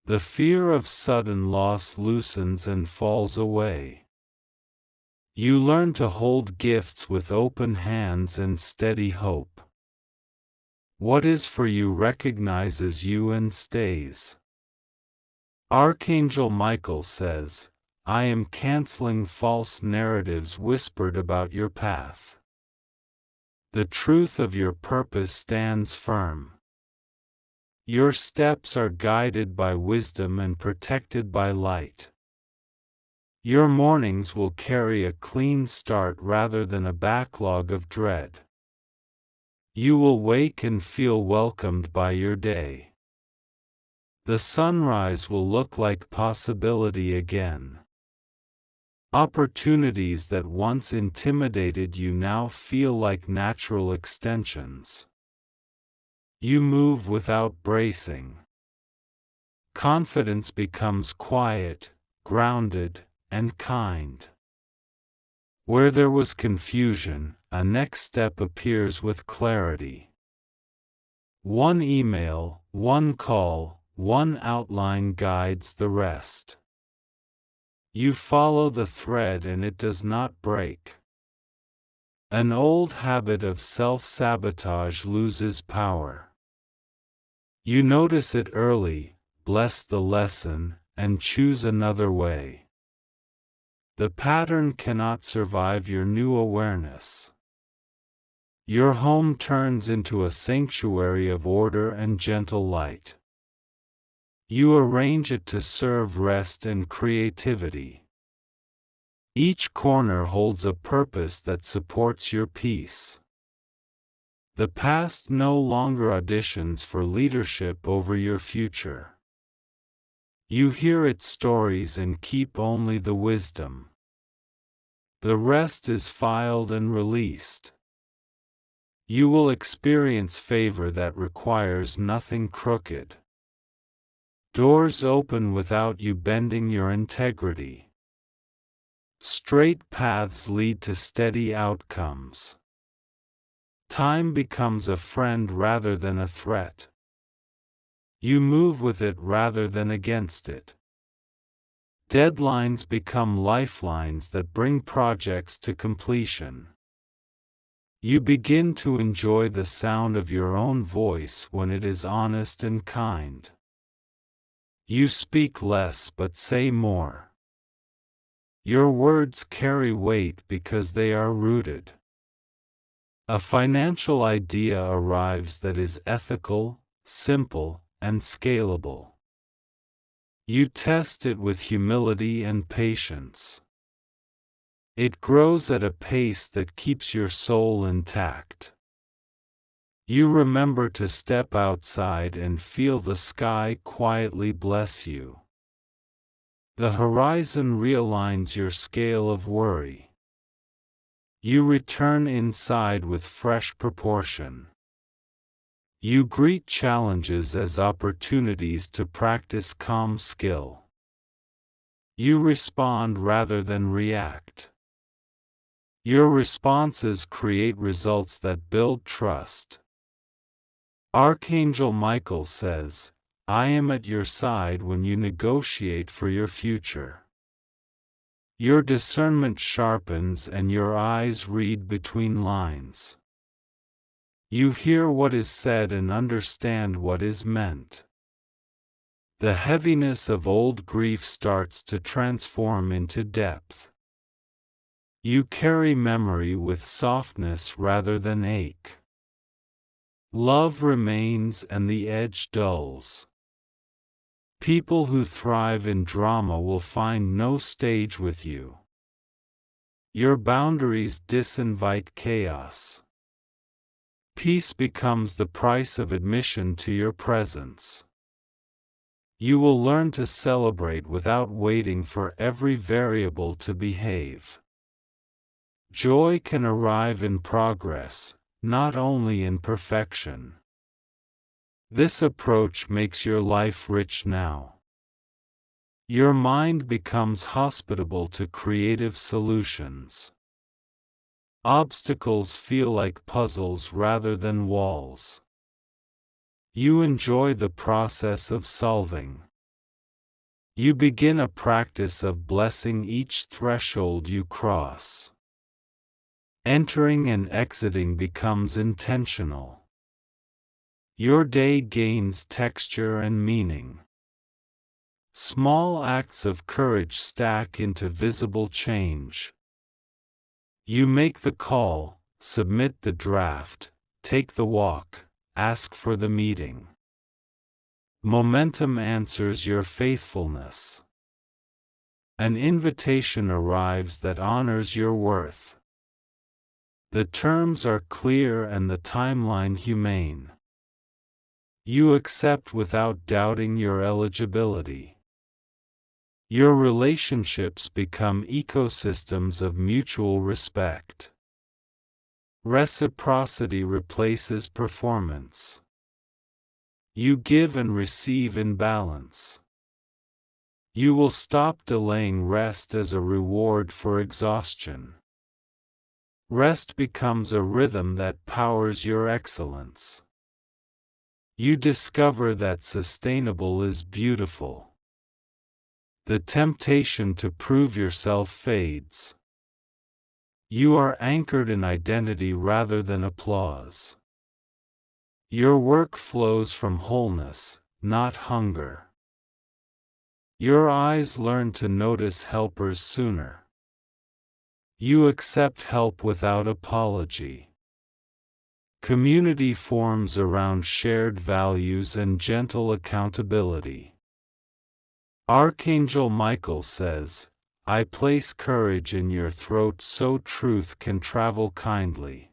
The fear of sudden loss loosens and falls away. You learn to hold gifts with open hands and steady hope. What is for you recognizes you and stays. Archangel Michael says, I am canceling false narratives whispered about your path. The truth of your purpose stands firm. Your steps are guided by wisdom and protected by light. Your mornings will carry a clean start rather than a backlog of dread. You will wake and feel welcomed by your day. The sunrise will look like possibility again. Opportunities that once intimidated you now feel like natural extensions. You move without bracing. Confidence becomes quiet, grounded, and kind. Where there was confusion, a next step appears with clarity. One email, one call, one outline guides the rest. You follow the thread and it does not break. An old habit of self-sabotage loses power. You notice it early, bless the lesson, and choose another way. The pattern cannot survive your new awareness. Your home turns into a sanctuary of order and gentle light. You arrange it to serve rest and creativity. Each corner holds a purpose that supports your peace. The past no longer auditions for leadership over your future. You hear its stories and keep only the wisdom. The rest is filed and released. You will experience favor that requires nothing crooked. Doors open without you bending your integrity. Straight paths lead to steady outcomes. Time becomes a friend rather than a threat. You move with it rather than against it. Deadlines become lifelines that bring projects to completion. You begin to enjoy the sound of your own voice when it is honest and kind. You speak less but say more. Your words carry weight because they are rooted. A financial idea arrives that is ethical, simple, and scalable. You test it with humility and patience. It grows at a pace that keeps your soul intact. You remember to step outside and feel the sky quietly bless you. The horizon realigns your scale of worry. You return inside with fresh proportion. You greet challenges as opportunities to practice calm skill. You respond rather than react. Your responses create results that build trust. Archangel Michael says, "I am at your side when you negotiate for your future." Your discernment sharpens and your eyes read between lines. You hear what is said and understand what is meant. The heaviness of old grief starts to transform into depth. You carry memory with softness rather than ache. Love remains and the edge dulls. People who thrive in drama will find no stage with you. Your boundaries disinvite chaos. Peace becomes the price of admission to your presence. You will learn to celebrate without waiting for every variable to behave. Joy can arrive in progress, not only in perfection. This approach makes your life rich now. Your mind becomes hospitable to creative solutions. Obstacles feel like puzzles rather than walls. You enjoy the process of solving. You begin a practice of blessing each threshold you cross. Entering and exiting becomes intentional. Your day gains texture and meaning. Small acts of courage stack into visible change. You make the call, submit the draft, take the walk, ask for the meeting. Momentum answers your faithfulness. An invitation arrives that honors your worth. The terms are clear and the timeline humane. You accept without doubting your eligibility. Your relationships become ecosystems of mutual respect. Reciprocity replaces performance. You give and receive in balance. You will stop delaying rest as a reward for exhaustion. Rest becomes a rhythm that powers your excellence. You discover that sustainable is beautiful. The temptation to prove yourself fades. You are anchored in identity rather than applause. Your work flows from wholeness, not hunger. Your eyes learn to notice helpers sooner. You accept help without apology. Community forms around shared values and gentle accountability. Archangel Michael says, "I place courage in your throat so truth can travel kindly."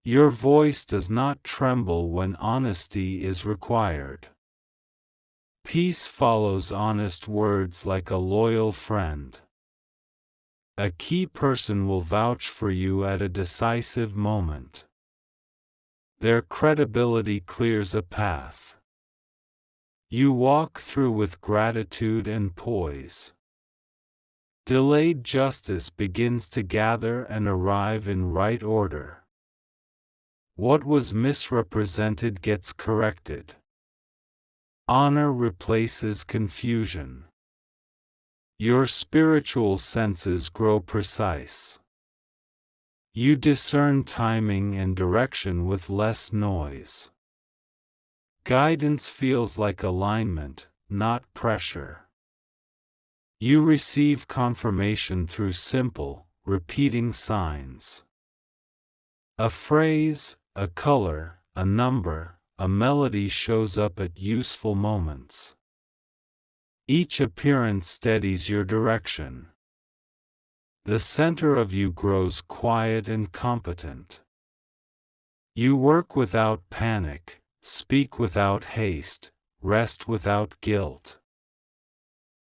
Your voice does not tremble when honesty is required. Peace follows honest words like a loyal friend. A key person will vouch for you at a decisive moment. Their credibility clears a path. You walk through with gratitude and poise. Delayed justice begins to gather and arrive in right order. What was misrepresented gets corrected. Honor replaces confusion. Your spiritual senses grow precise. You discern timing and direction with less noise. Guidance feels like alignment, not pressure. You receive confirmation through simple, repeating signs. A phrase, a color, a number, a melody shows up at useful moments. Each appearance steadies your direction. The center of you grows quiet and competent. You work without panic, speak without haste, rest without guilt.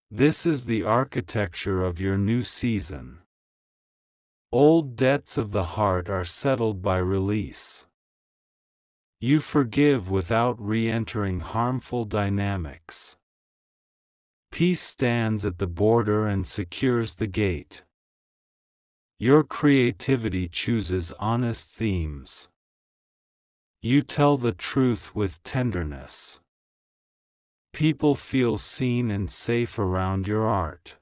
This is the architecture of your new season. Old debts of the heart are settled by release. You forgive without re-entering harmful dynamics. Peace stands at the border and secures the gate. Your creativity chooses honest themes. You tell the truth with tenderness. People feel seen and safe around your art.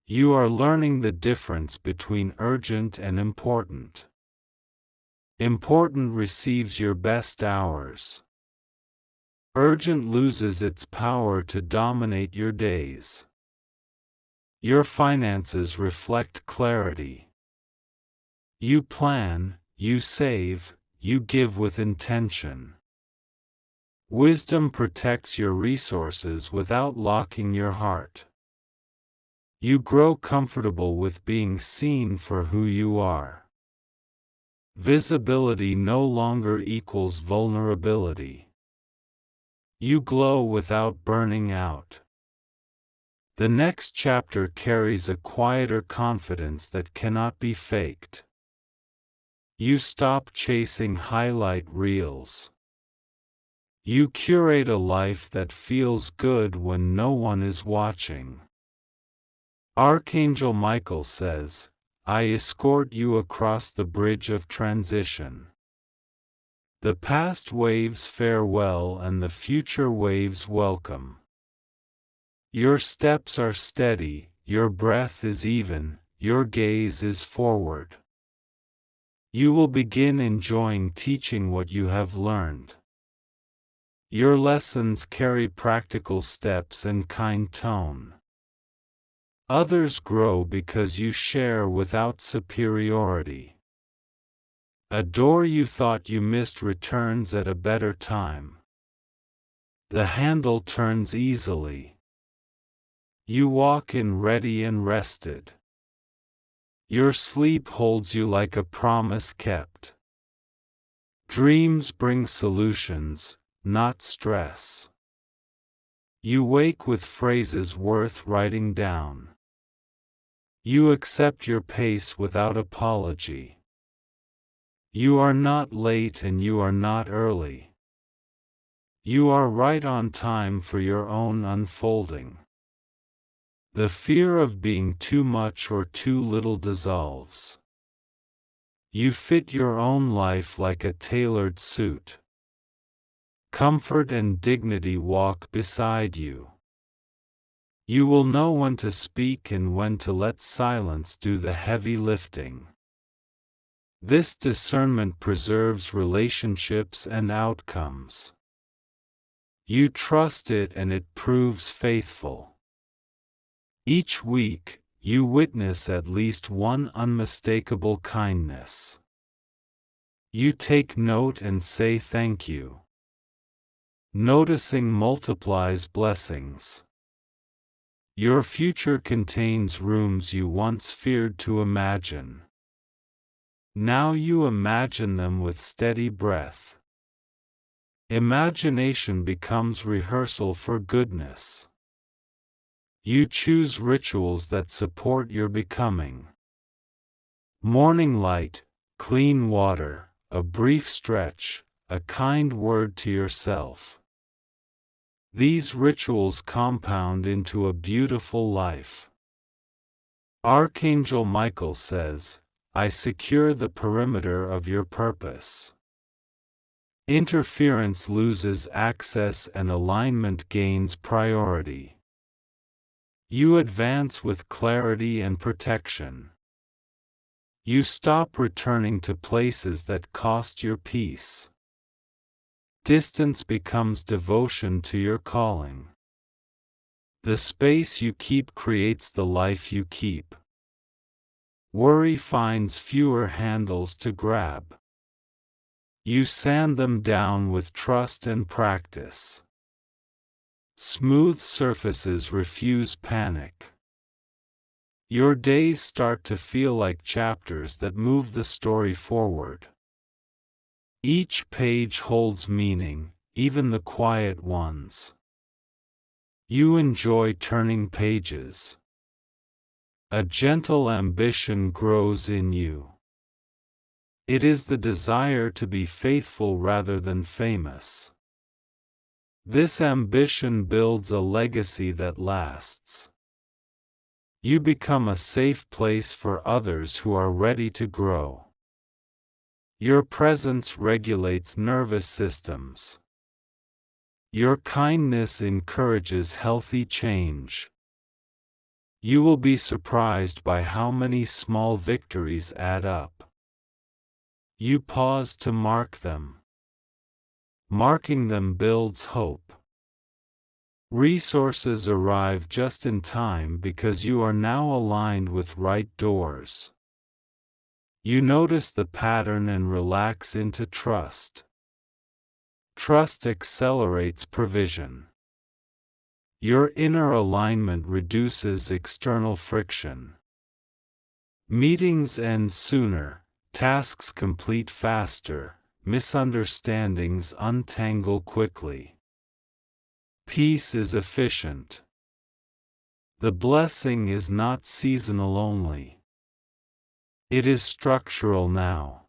You are learning the difference between urgent and important. Important receives your best hours. Urgent loses its power to dominate your days. Your finances reflect clarity. You plan, you save, you give with intention. Wisdom protects your resources without locking your heart. You grow comfortable with being seen for who you are. Visibility no longer equals vulnerability. You glow without burning out. The next chapter carries a quieter confidence that cannot be faked. You stop chasing highlight reels. You curate a life that feels good when no one is watching. Archangel Michael says, I escort you across the bridge of transition. The past waves farewell and the future waves welcome. Your steps are steady, your breath is even, your gaze is forward. You will begin enjoying teaching what you have learned. Your lessons carry practical steps and kind tone. Others grow because you share without superiority. A door you thought you missed returns at a better time. The handle turns easily. You walk in ready and rested. Your sleep holds you like a promise kept. Dreams bring solutions, not stress. You wake with phrases worth writing down. You accept your pace without apology. You are not late and you are not early. You are right on time for your own unfolding. The fear of being too much or too little dissolves. You fit your own life like a tailored suit. Comfort and dignity walk beside you. You will know when to speak and when to let silence do the heavy lifting. This discernment preserves relationships and outcomes. You trust it and it proves faithful. Each week, you witness at least one unmistakable kindness. You take note and say thank you. Noticing multiplies blessings. Your future contains rooms you once feared to imagine. Now you imagine them with steady breath. Imagination becomes rehearsal for goodness. You choose rituals that support your becoming. Morning light, clean water, a brief stretch, a kind word to yourself. These rituals compound into a beautiful life. Archangel Michael says, I secure the perimeter of your purpose. Interference loses access and alignment gains priority. You advance with clarity and protection. You stop returning to places that cost your peace. Distance becomes devotion to your calling. The space you keep creates the life you keep. Worry finds fewer handles to grab. You sand them down with trust and practice. Smooth surfaces refuse panic. Your days start to feel like chapters that move the story forward. Each page holds meaning, even the quiet ones. You enjoy turning pages. A gentle ambition grows in you. It is the desire to be faithful rather than famous. This ambition builds a legacy that lasts. You become a safe place for others who are ready to grow. Your presence regulates nervous systems. Your kindness encourages healthy change. You will be surprised by how many small victories add up. You pause to mark them. Marking them builds hope. Resources arrive just in time because you are now aligned with right doors. You notice the pattern and relax into trust. Trust accelerates provision. Your inner alignment reduces external friction. Meetings end sooner, tasks complete faster, misunderstandings untangle quickly. Peace is efficient. The blessing is not seasonal only. It is structural now.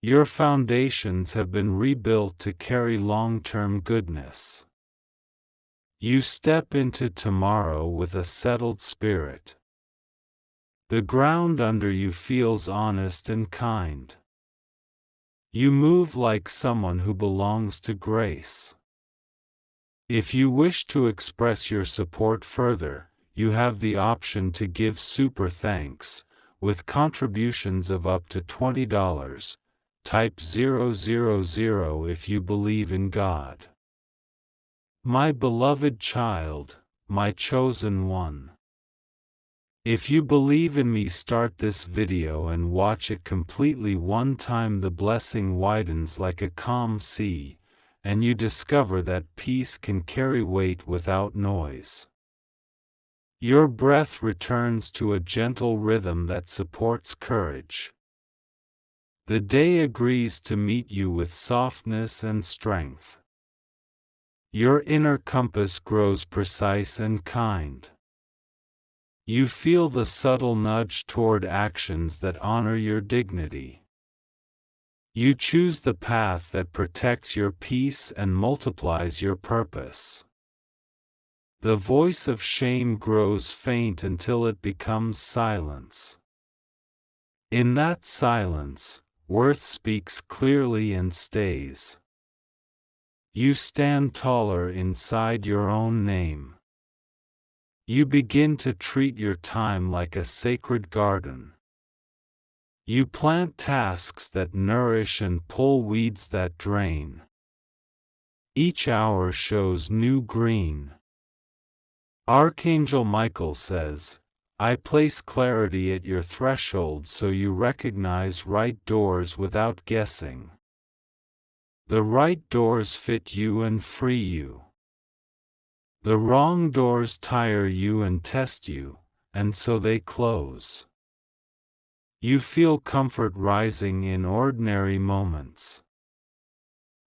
Your foundations have been rebuilt to carry long-term goodness. You step into tomorrow with a settled spirit. The ground under you feels honest and kind. You move like someone who belongs to grace. If you wish to express your support further, you have the option to give super thanks, with contributions of up to $20. Type 000 if you believe in God. My beloved child, my chosen one. If you believe in me, start this video and watch it completely one time. The blessing widens like a calm sea, and you discover that peace can carry weight without noise. Your breath returns to a gentle rhythm that supports courage. The day agrees to meet you with softness and strength. Your inner compass grows precise and kind. You feel the subtle nudge toward actions that honor your dignity. You choose the path that protects your peace and multiplies your purpose. The voice of shame grows faint until it becomes silence. In that silence, worth speaks clearly and stays. You stand taller inside your own name. You begin to treat your time like a sacred garden. You plant tasks that nourish and pull weeds that drain. Each hour shows new green. Archangel Michael says, I place clarity at your threshold so you recognize right doors without guessing. The right doors fit you and free you. The wrong doors tire you and test you, and so they close. You feel comfort rising in ordinary moments.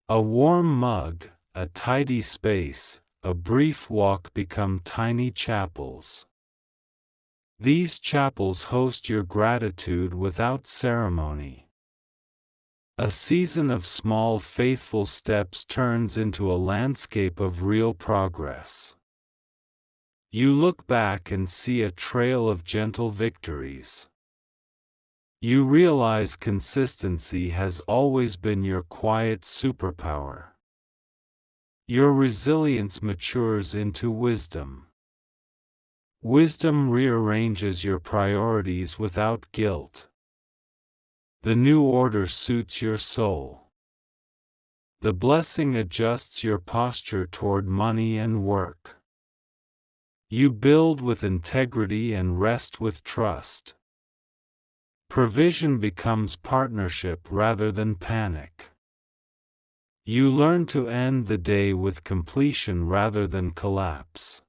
A warm mug, a tidy space, a brief walk become tiny chapels. These chapels host your gratitude without ceremony. A season of small faithful steps turns into a landscape of real progress. You look back and see a trail of gentle victories. You realize consistency has always been your quiet superpower. Your resilience matures into wisdom. Wisdom rearranges your priorities without guilt. The new order suits your soul. The blessing adjusts your posture toward money and work. You build with integrity and rest with trust. Provision becomes partnership rather than panic. You learn to end the day with completion rather than collapse.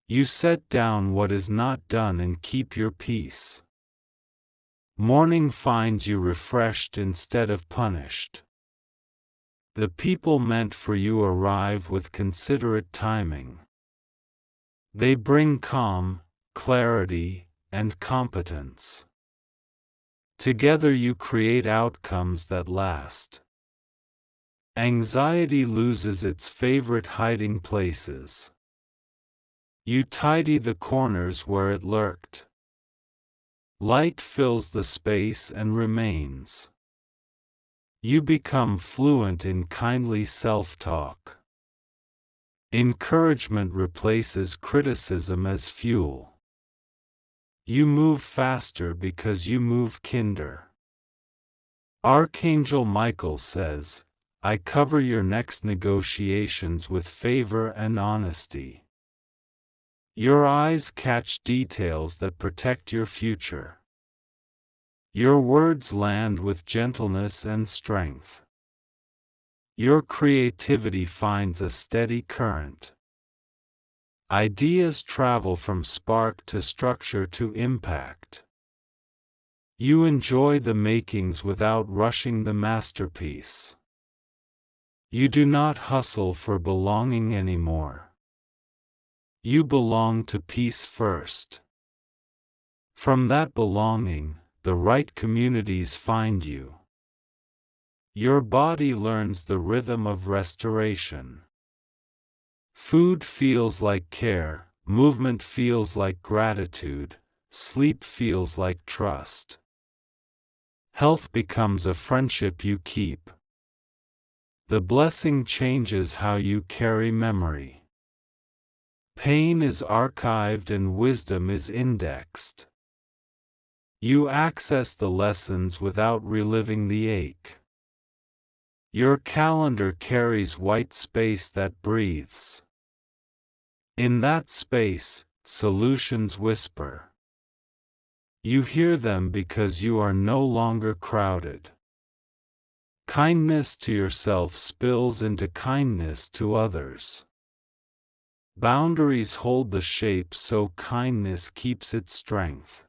You set down what is not done and keep your peace. Morning finds you refreshed instead of punished. The people meant for you arrive with considerate timing. They bring calm, clarity, and competence. Together you create outcomes that last. Anxiety loses its favorite hiding places. You tidy the corners where it lurked. Light fills the space and remains. You become fluent in kindly self-talk. Encouragement replaces criticism as fuel. You move faster because you move kinder. Archangel Michael says, I cover your next negotiations with favor and honesty. Your eyes catch details that protect your future. Your words land with gentleness and strength. Your creativity finds a steady current. Ideas travel from spark to structure to impact. You enjoy the makings without rushing the masterpiece. You do not hustle for belonging anymore. You belong to peace first. From that belonging, the right communities find you. Your body learns the rhythm of restoration. Food feels like care, movement feels like gratitude, sleep feels like trust. Health becomes a friendship you keep. The blessing changes how you carry memory. Pain is archived and wisdom is indexed. You access the lessons without reliving the ache. Your calendar carries white space that breathes. In that space, solutions whisper. You hear them because you are no longer crowded. Kindness to yourself spills into kindness to others. Boundaries hold the shape so kindness keeps its strength.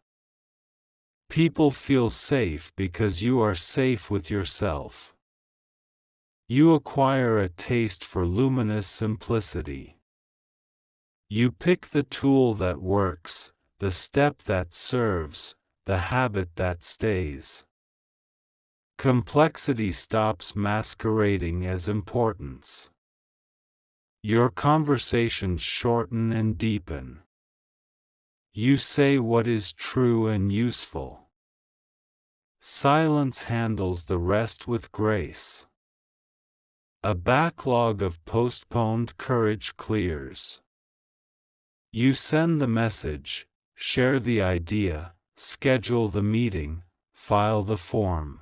People feel safe because you are safe with yourself. You acquire a taste for luminous simplicity. You pick the tool that works, the step that serves, the habit that stays. Complexity stops masquerading as importance. Your conversations shorten and deepen. You say what is true and useful. Silence handles the rest with grace. A backlog of postponed courage clears. You send the message, share the idea, schedule the meeting, file the form.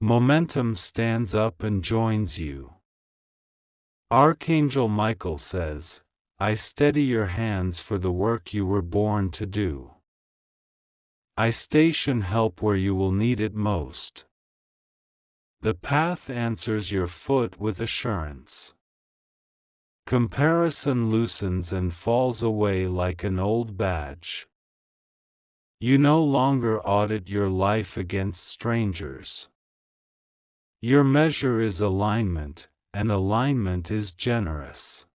Momentum stands up and joins you. Archangel Michael says, I steady your hands for the work you were born to do. I station help where you will need it most. The path answers your foot with assurance. Comparison loosens and falls away like an old badge. You no longer audit your life against strangers. Your measure is alignment, and alignment is generous.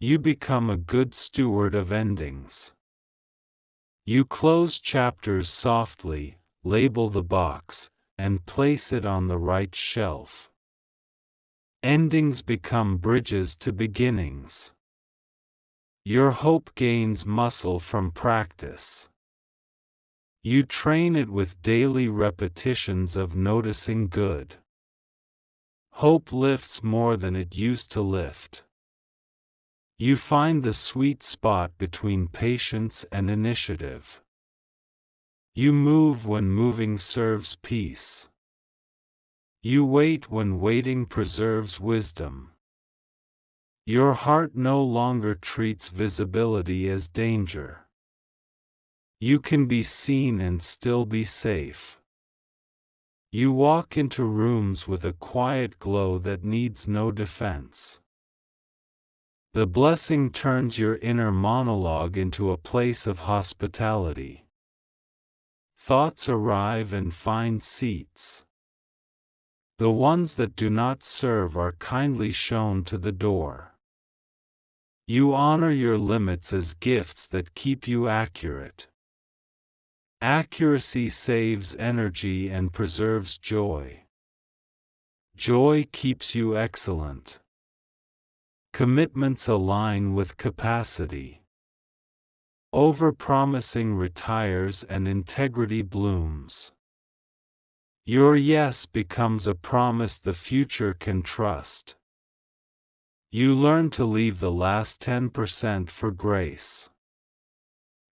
You become a good steward of endings. You close chapters softly, label the box, and place it on the right shelf. Endings become bridges to beginnings. Your hope gains muscle from practice. You train it with daily repetitions of noticing good. Hope lifts more than it used to lift. You find the sweet spot between patience and initiative. You move when moving serves peace. You wait when waiting preserves wisdom. Your heart no longer treats visibility as danger. You can be seen and still be safe. You walk into rooms with a quiet glow that needs no defense. The blessing turns your inner monologue into a place of hospitality. Thoughts arrive and find seats. The ones that do not serve are kindly shown to the door. You honor your limits as gifts that keep you accurate. Accuracy saves energy and preserves joy. Joy keeps you excellent. Commitments align with capacity. Overpromising retires and integrity blooms. Your yes becomes a promise the future can trust. You learn to leave the last 10% for grace.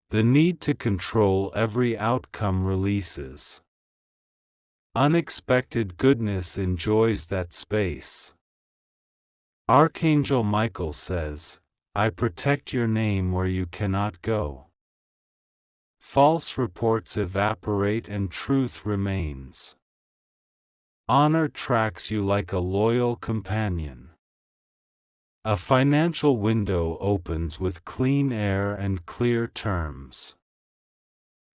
The need to control every outcome releases. Unexpected goodness enjoys that space. Archangel Michael says, "I protect your name where you cannot go." False reports evaporate and truth remains. Honor tracks you like a loyal companion. A financial window opens with clean air and clear terms.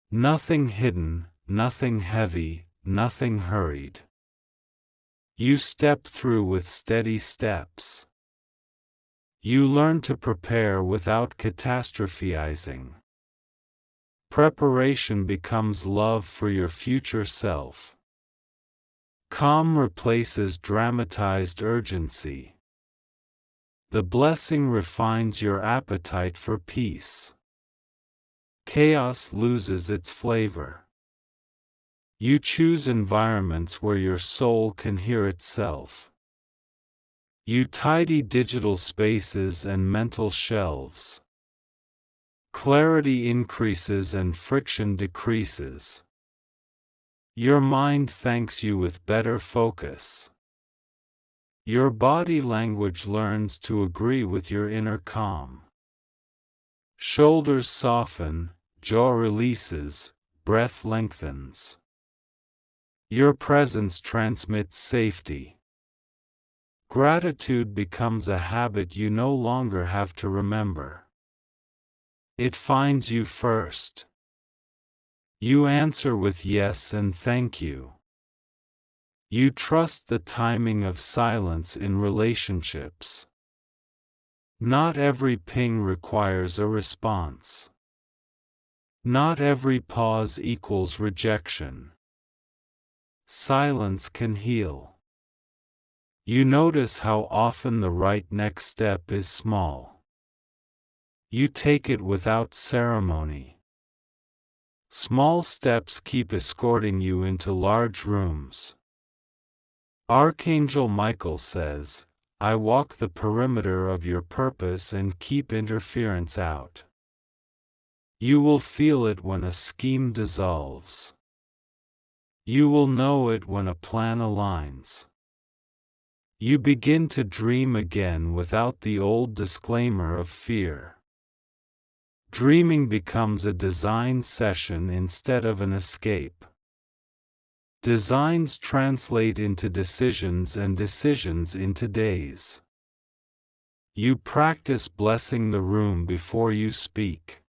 Nothing hidden, nothing heavy, nothing hurried. You step through with steady steps. You learn to prepare without catastrophizing. Preparation becomes love for your future self. Calm replaces dramatized urgency. The blessing refines your appetite for peace. Chaos loses its flavor. You choose environments where your soul can hear itself. You tidy digital spaces and mental shelves. Clarity increases and friction decreases. Your mind thanks you with better focus. Your body language learns to agree with your inner calm. Shoulders soften, jaw releases, breath lengthens. Your presence transmits safety. Gratitude becomes a habit you no longer have to remember. It finds you first. You answer with yes and thank you. You trust the timing of silence in relationships. Not every ping requires a response. Not every pause equals rejection. Silence can heal. You notice how often the right next step is small. You take it without ceremony. Small steps keep escorting you into large rooms. Archangel Michael says, "I walk the perimeter of your purpose and keep interference out." You will feel it when a scheme dissolves. You will know it when a plan aligns. You begin to dream again without the old disclaimer of fear. Dreaming becomes a design session instead of an escape. Designs translate into decisions and decisions into days. You practice blessing the room before you speak.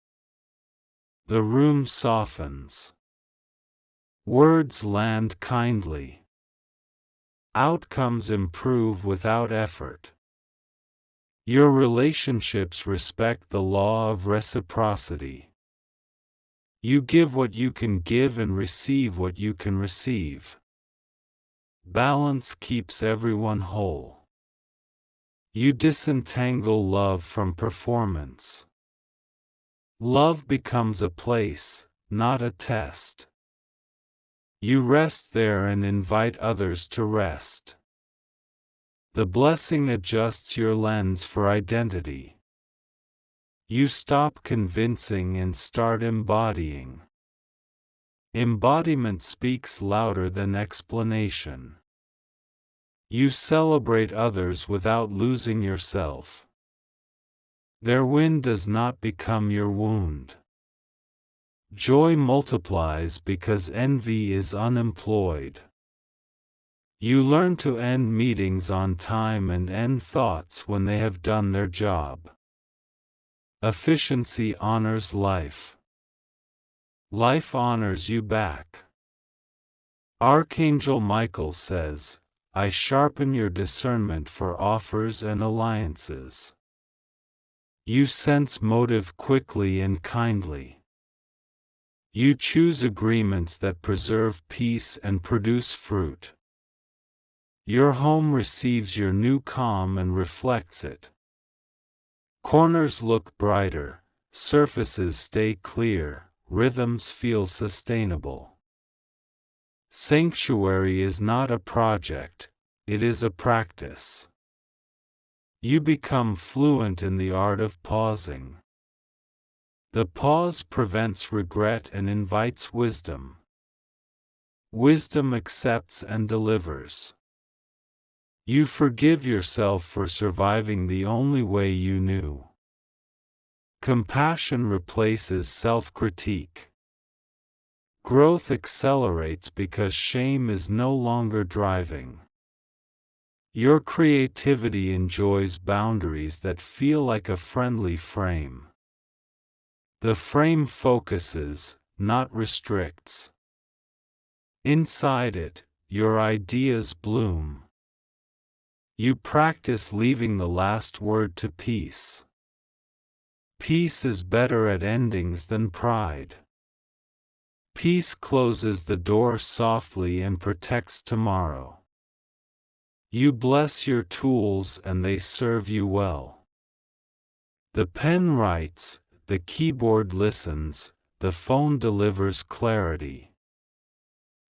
The room softens. Words land kindly. Outcomes improve without effort. Your relationships respect the law of reciprocity. You give what you can give and receive what you can receive. Balance keeps everyone whole. You disentangle love from performance. Love becomes a place, not a test. You rest there and invite others to rest. The blessing adjusts your lens for identity. You stop convincing and start embodying. Embodiment speaks louder than explanation. You celebrate others without losing yourself. Their win does not become your wound. Joy multiplies because envy is unemployed. You learn to end meetings on time and end thoughts when they have done their job. Efficiency honors life. Life honors you back. Archangel Michael says, I sharpen your discernment for offers and alliances. You sense motive quickly and kindly. You choose agreements that preserve peace and produce fruit. Your home receives your new calm and reflects it. Corners look brighter, surfaces stay clear, rhythms feel sustainable. Sanctuary is not a project, it is a practice. You become fluent in the art of pausing. The pause prevents regret and invites wisdom. Wisdom accepts and delivers. You forgive yourself for surviving the only way you knew. Compassion replaces self-critique. Growth accelerates because shame is no longer driving. Your creativity enjoys boundaries that feel like a friendly frame. The frame focuses, not restricts. Inside it, your ideas bloom. You practice leaving the last word to peace. Peace is better at endings than pride. Peace closes the door softly and protects tomorrow. You bless your tools and they serve you well. The pen writes, the keyboard listens, the phone delivers clarity.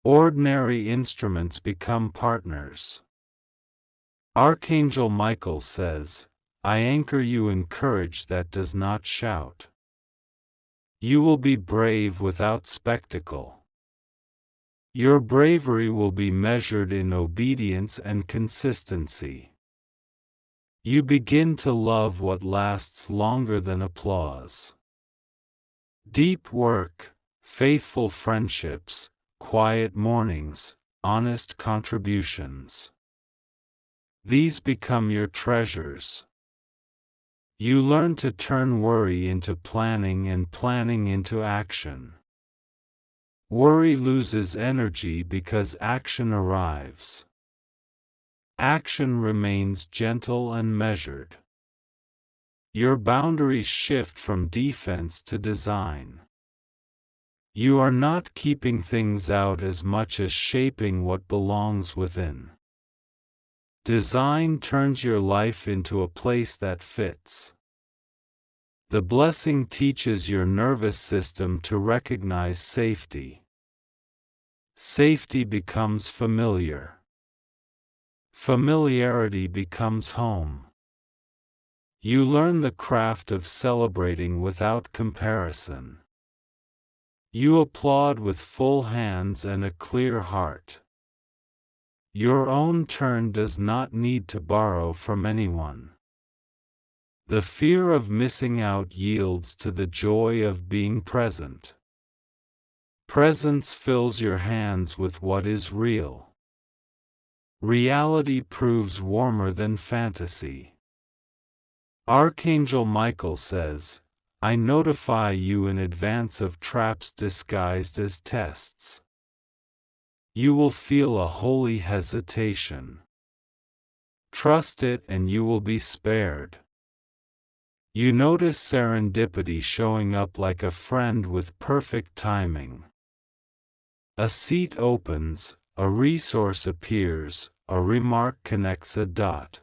Ordinary instruments become partners. Archangel Michael says, I anchor you in courage that does not shout. You will be brave without spectacle. Your bravery will be measured in obedience and consistency. You begin to love what lasts longer than applause. Deep work, faithful friendships, quiet mornings, honest contributions. These become your treasures. You learn to turn worry into planning and planning into action. Worry loses energy because action arrives. Action remains gentle and measured. Your boundaries shift from defense to design. You are not keeping things out as much as shaping what belongs within. Design turns your life into a place that fits. The blessing teaches your nervous system to recognize safety. Safety becomes familiar. Familiarity becomes home. You learn the craft of celebrating without comparison. You applaud with full hands and a clear heart. Your own turn does not need to borrow from anyone. The fear of missing out yields to the joy of being present. Presence fills your hands with what is real. Reality proves warmer than fantasy. Archangel Michael says, I notify you in advance of traps disguised as tests. You will feel a holy hesitation. Trust it and you will be spared. You notice serendipity showing up like a friend with perfect timing. A seat opens, a resource appears, a remark connects a dot.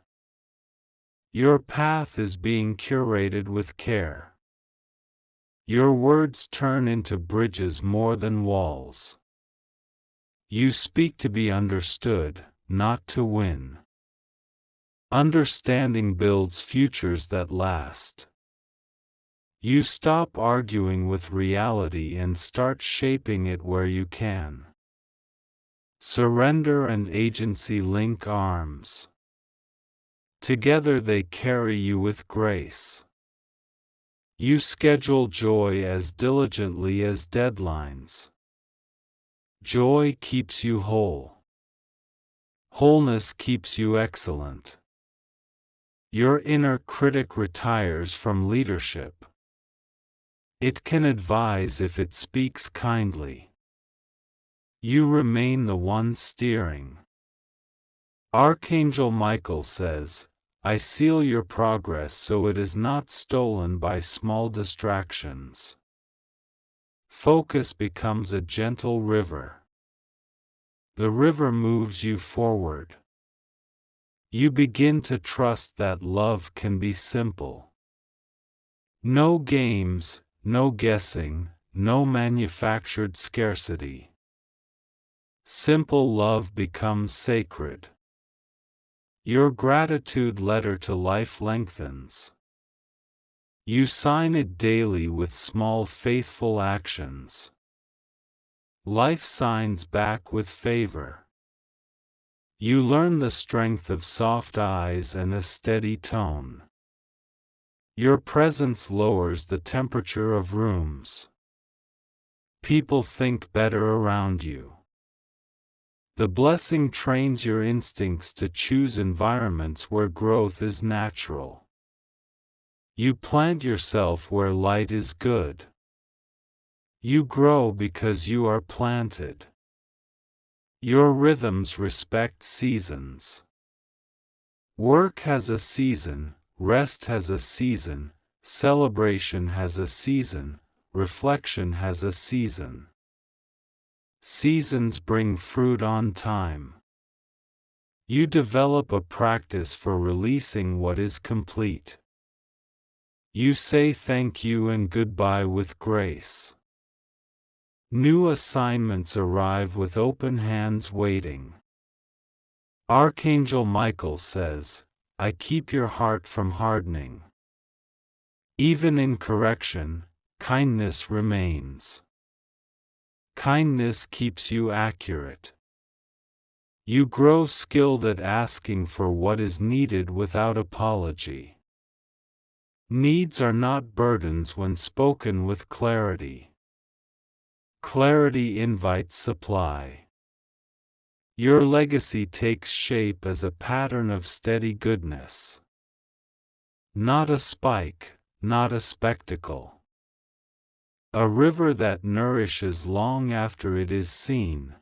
Your path is being curated with care. Your words turn into bridges more than walls. You speak to be understood, not to win. Understanding builds futures that last. You stop arguing with reality and start shaping it where you can. Surrender and agency link arms. Together they carry you with grace. You schedule joy as diligently as deadlines. Joy keeps you whole. Wholeness keeps you excellent. Your inner critic retires from leadership. It can advise if it speaks kindly. You remain the one steering. Archangel Michael says, I seal your progress so it is not stolen by small distractions. Focus becomes a gentle river. The river moves you forward. You begin to trust that love can be simple. No games, no guessing, no manufactured scarcity. Simple love becomes sacred. Your gratitude letter to life lengthens. You sign it daily with small faithful actions. Life signs back with favor. You learn the strength of soft eyes and a steady tone. Your presence lowers the temperature of rooms. People think better around you. The blessing trains your instincts to choose environments where growth is natural. You plant yourself where light is good. You grow because you are planted. Your rhythms respect seasons. Work has a season, rest has a season, celebration has a season, reflection has a season. Seasons bring fruit on time. You develop a practice for releasing what is complete. You say thank you and goodbye with grace. New assignments arrive with open hands waiting. Archangel Michael says, I keep your heart from hardening. Even in correction, kindness remains. Kindness keeps you accurate. You grow skilled at asking for what is needed without apology. Needs are not burdens when spoken with clarity. Clarity invites supply. Your legacy takes shape as a pattern of steady goodness. Not a spike, not a spectacle. A river that nourishes long after it is seen.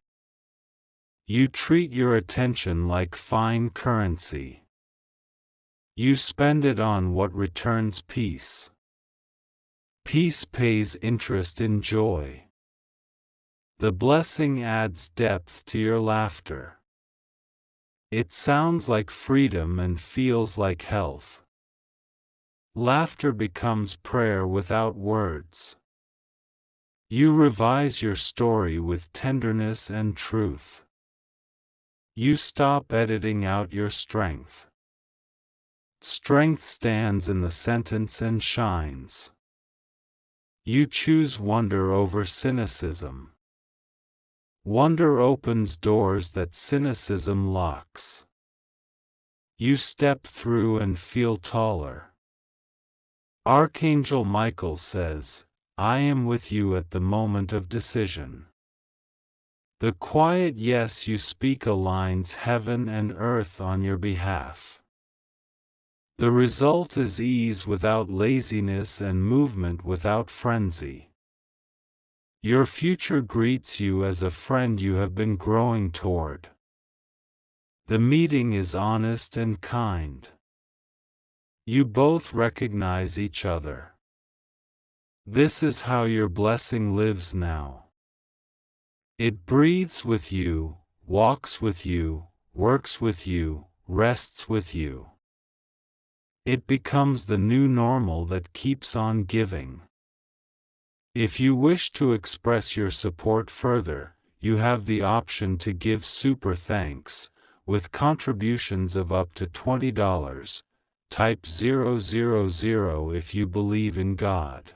You treat your attention like fine currency. You spend it on what returns peace. Peace pays interest in joy. The blessing adds depth to your laughter. It sounds like freedom and feels like health. Laughter becomes prayer without words. You revise your story with tenderness and truth. You stop editing out your strength. Strength stands in the sentence and shines. You choose wonder over cynicism. Wonder opens doors that cynicism locks. You step through and feel taller. Archangel Michael says, I am with you at the moment of decision. The quiet yes you speak aligns heaven and earth on your behalf. The result is ease without laziness and movement without frenzy. Your future greets you as a friend you have been growing toward. The meeting is honest and kind. You both recognize each other. This is how your blessing lives now. It breathes with you, walks with you, works with you, rests with you. It becomes the new normal that keeps on giving. If you wish to express your support further, you have the option to give super thanks, with contributions of up to $20. Type 000 if you believe in God.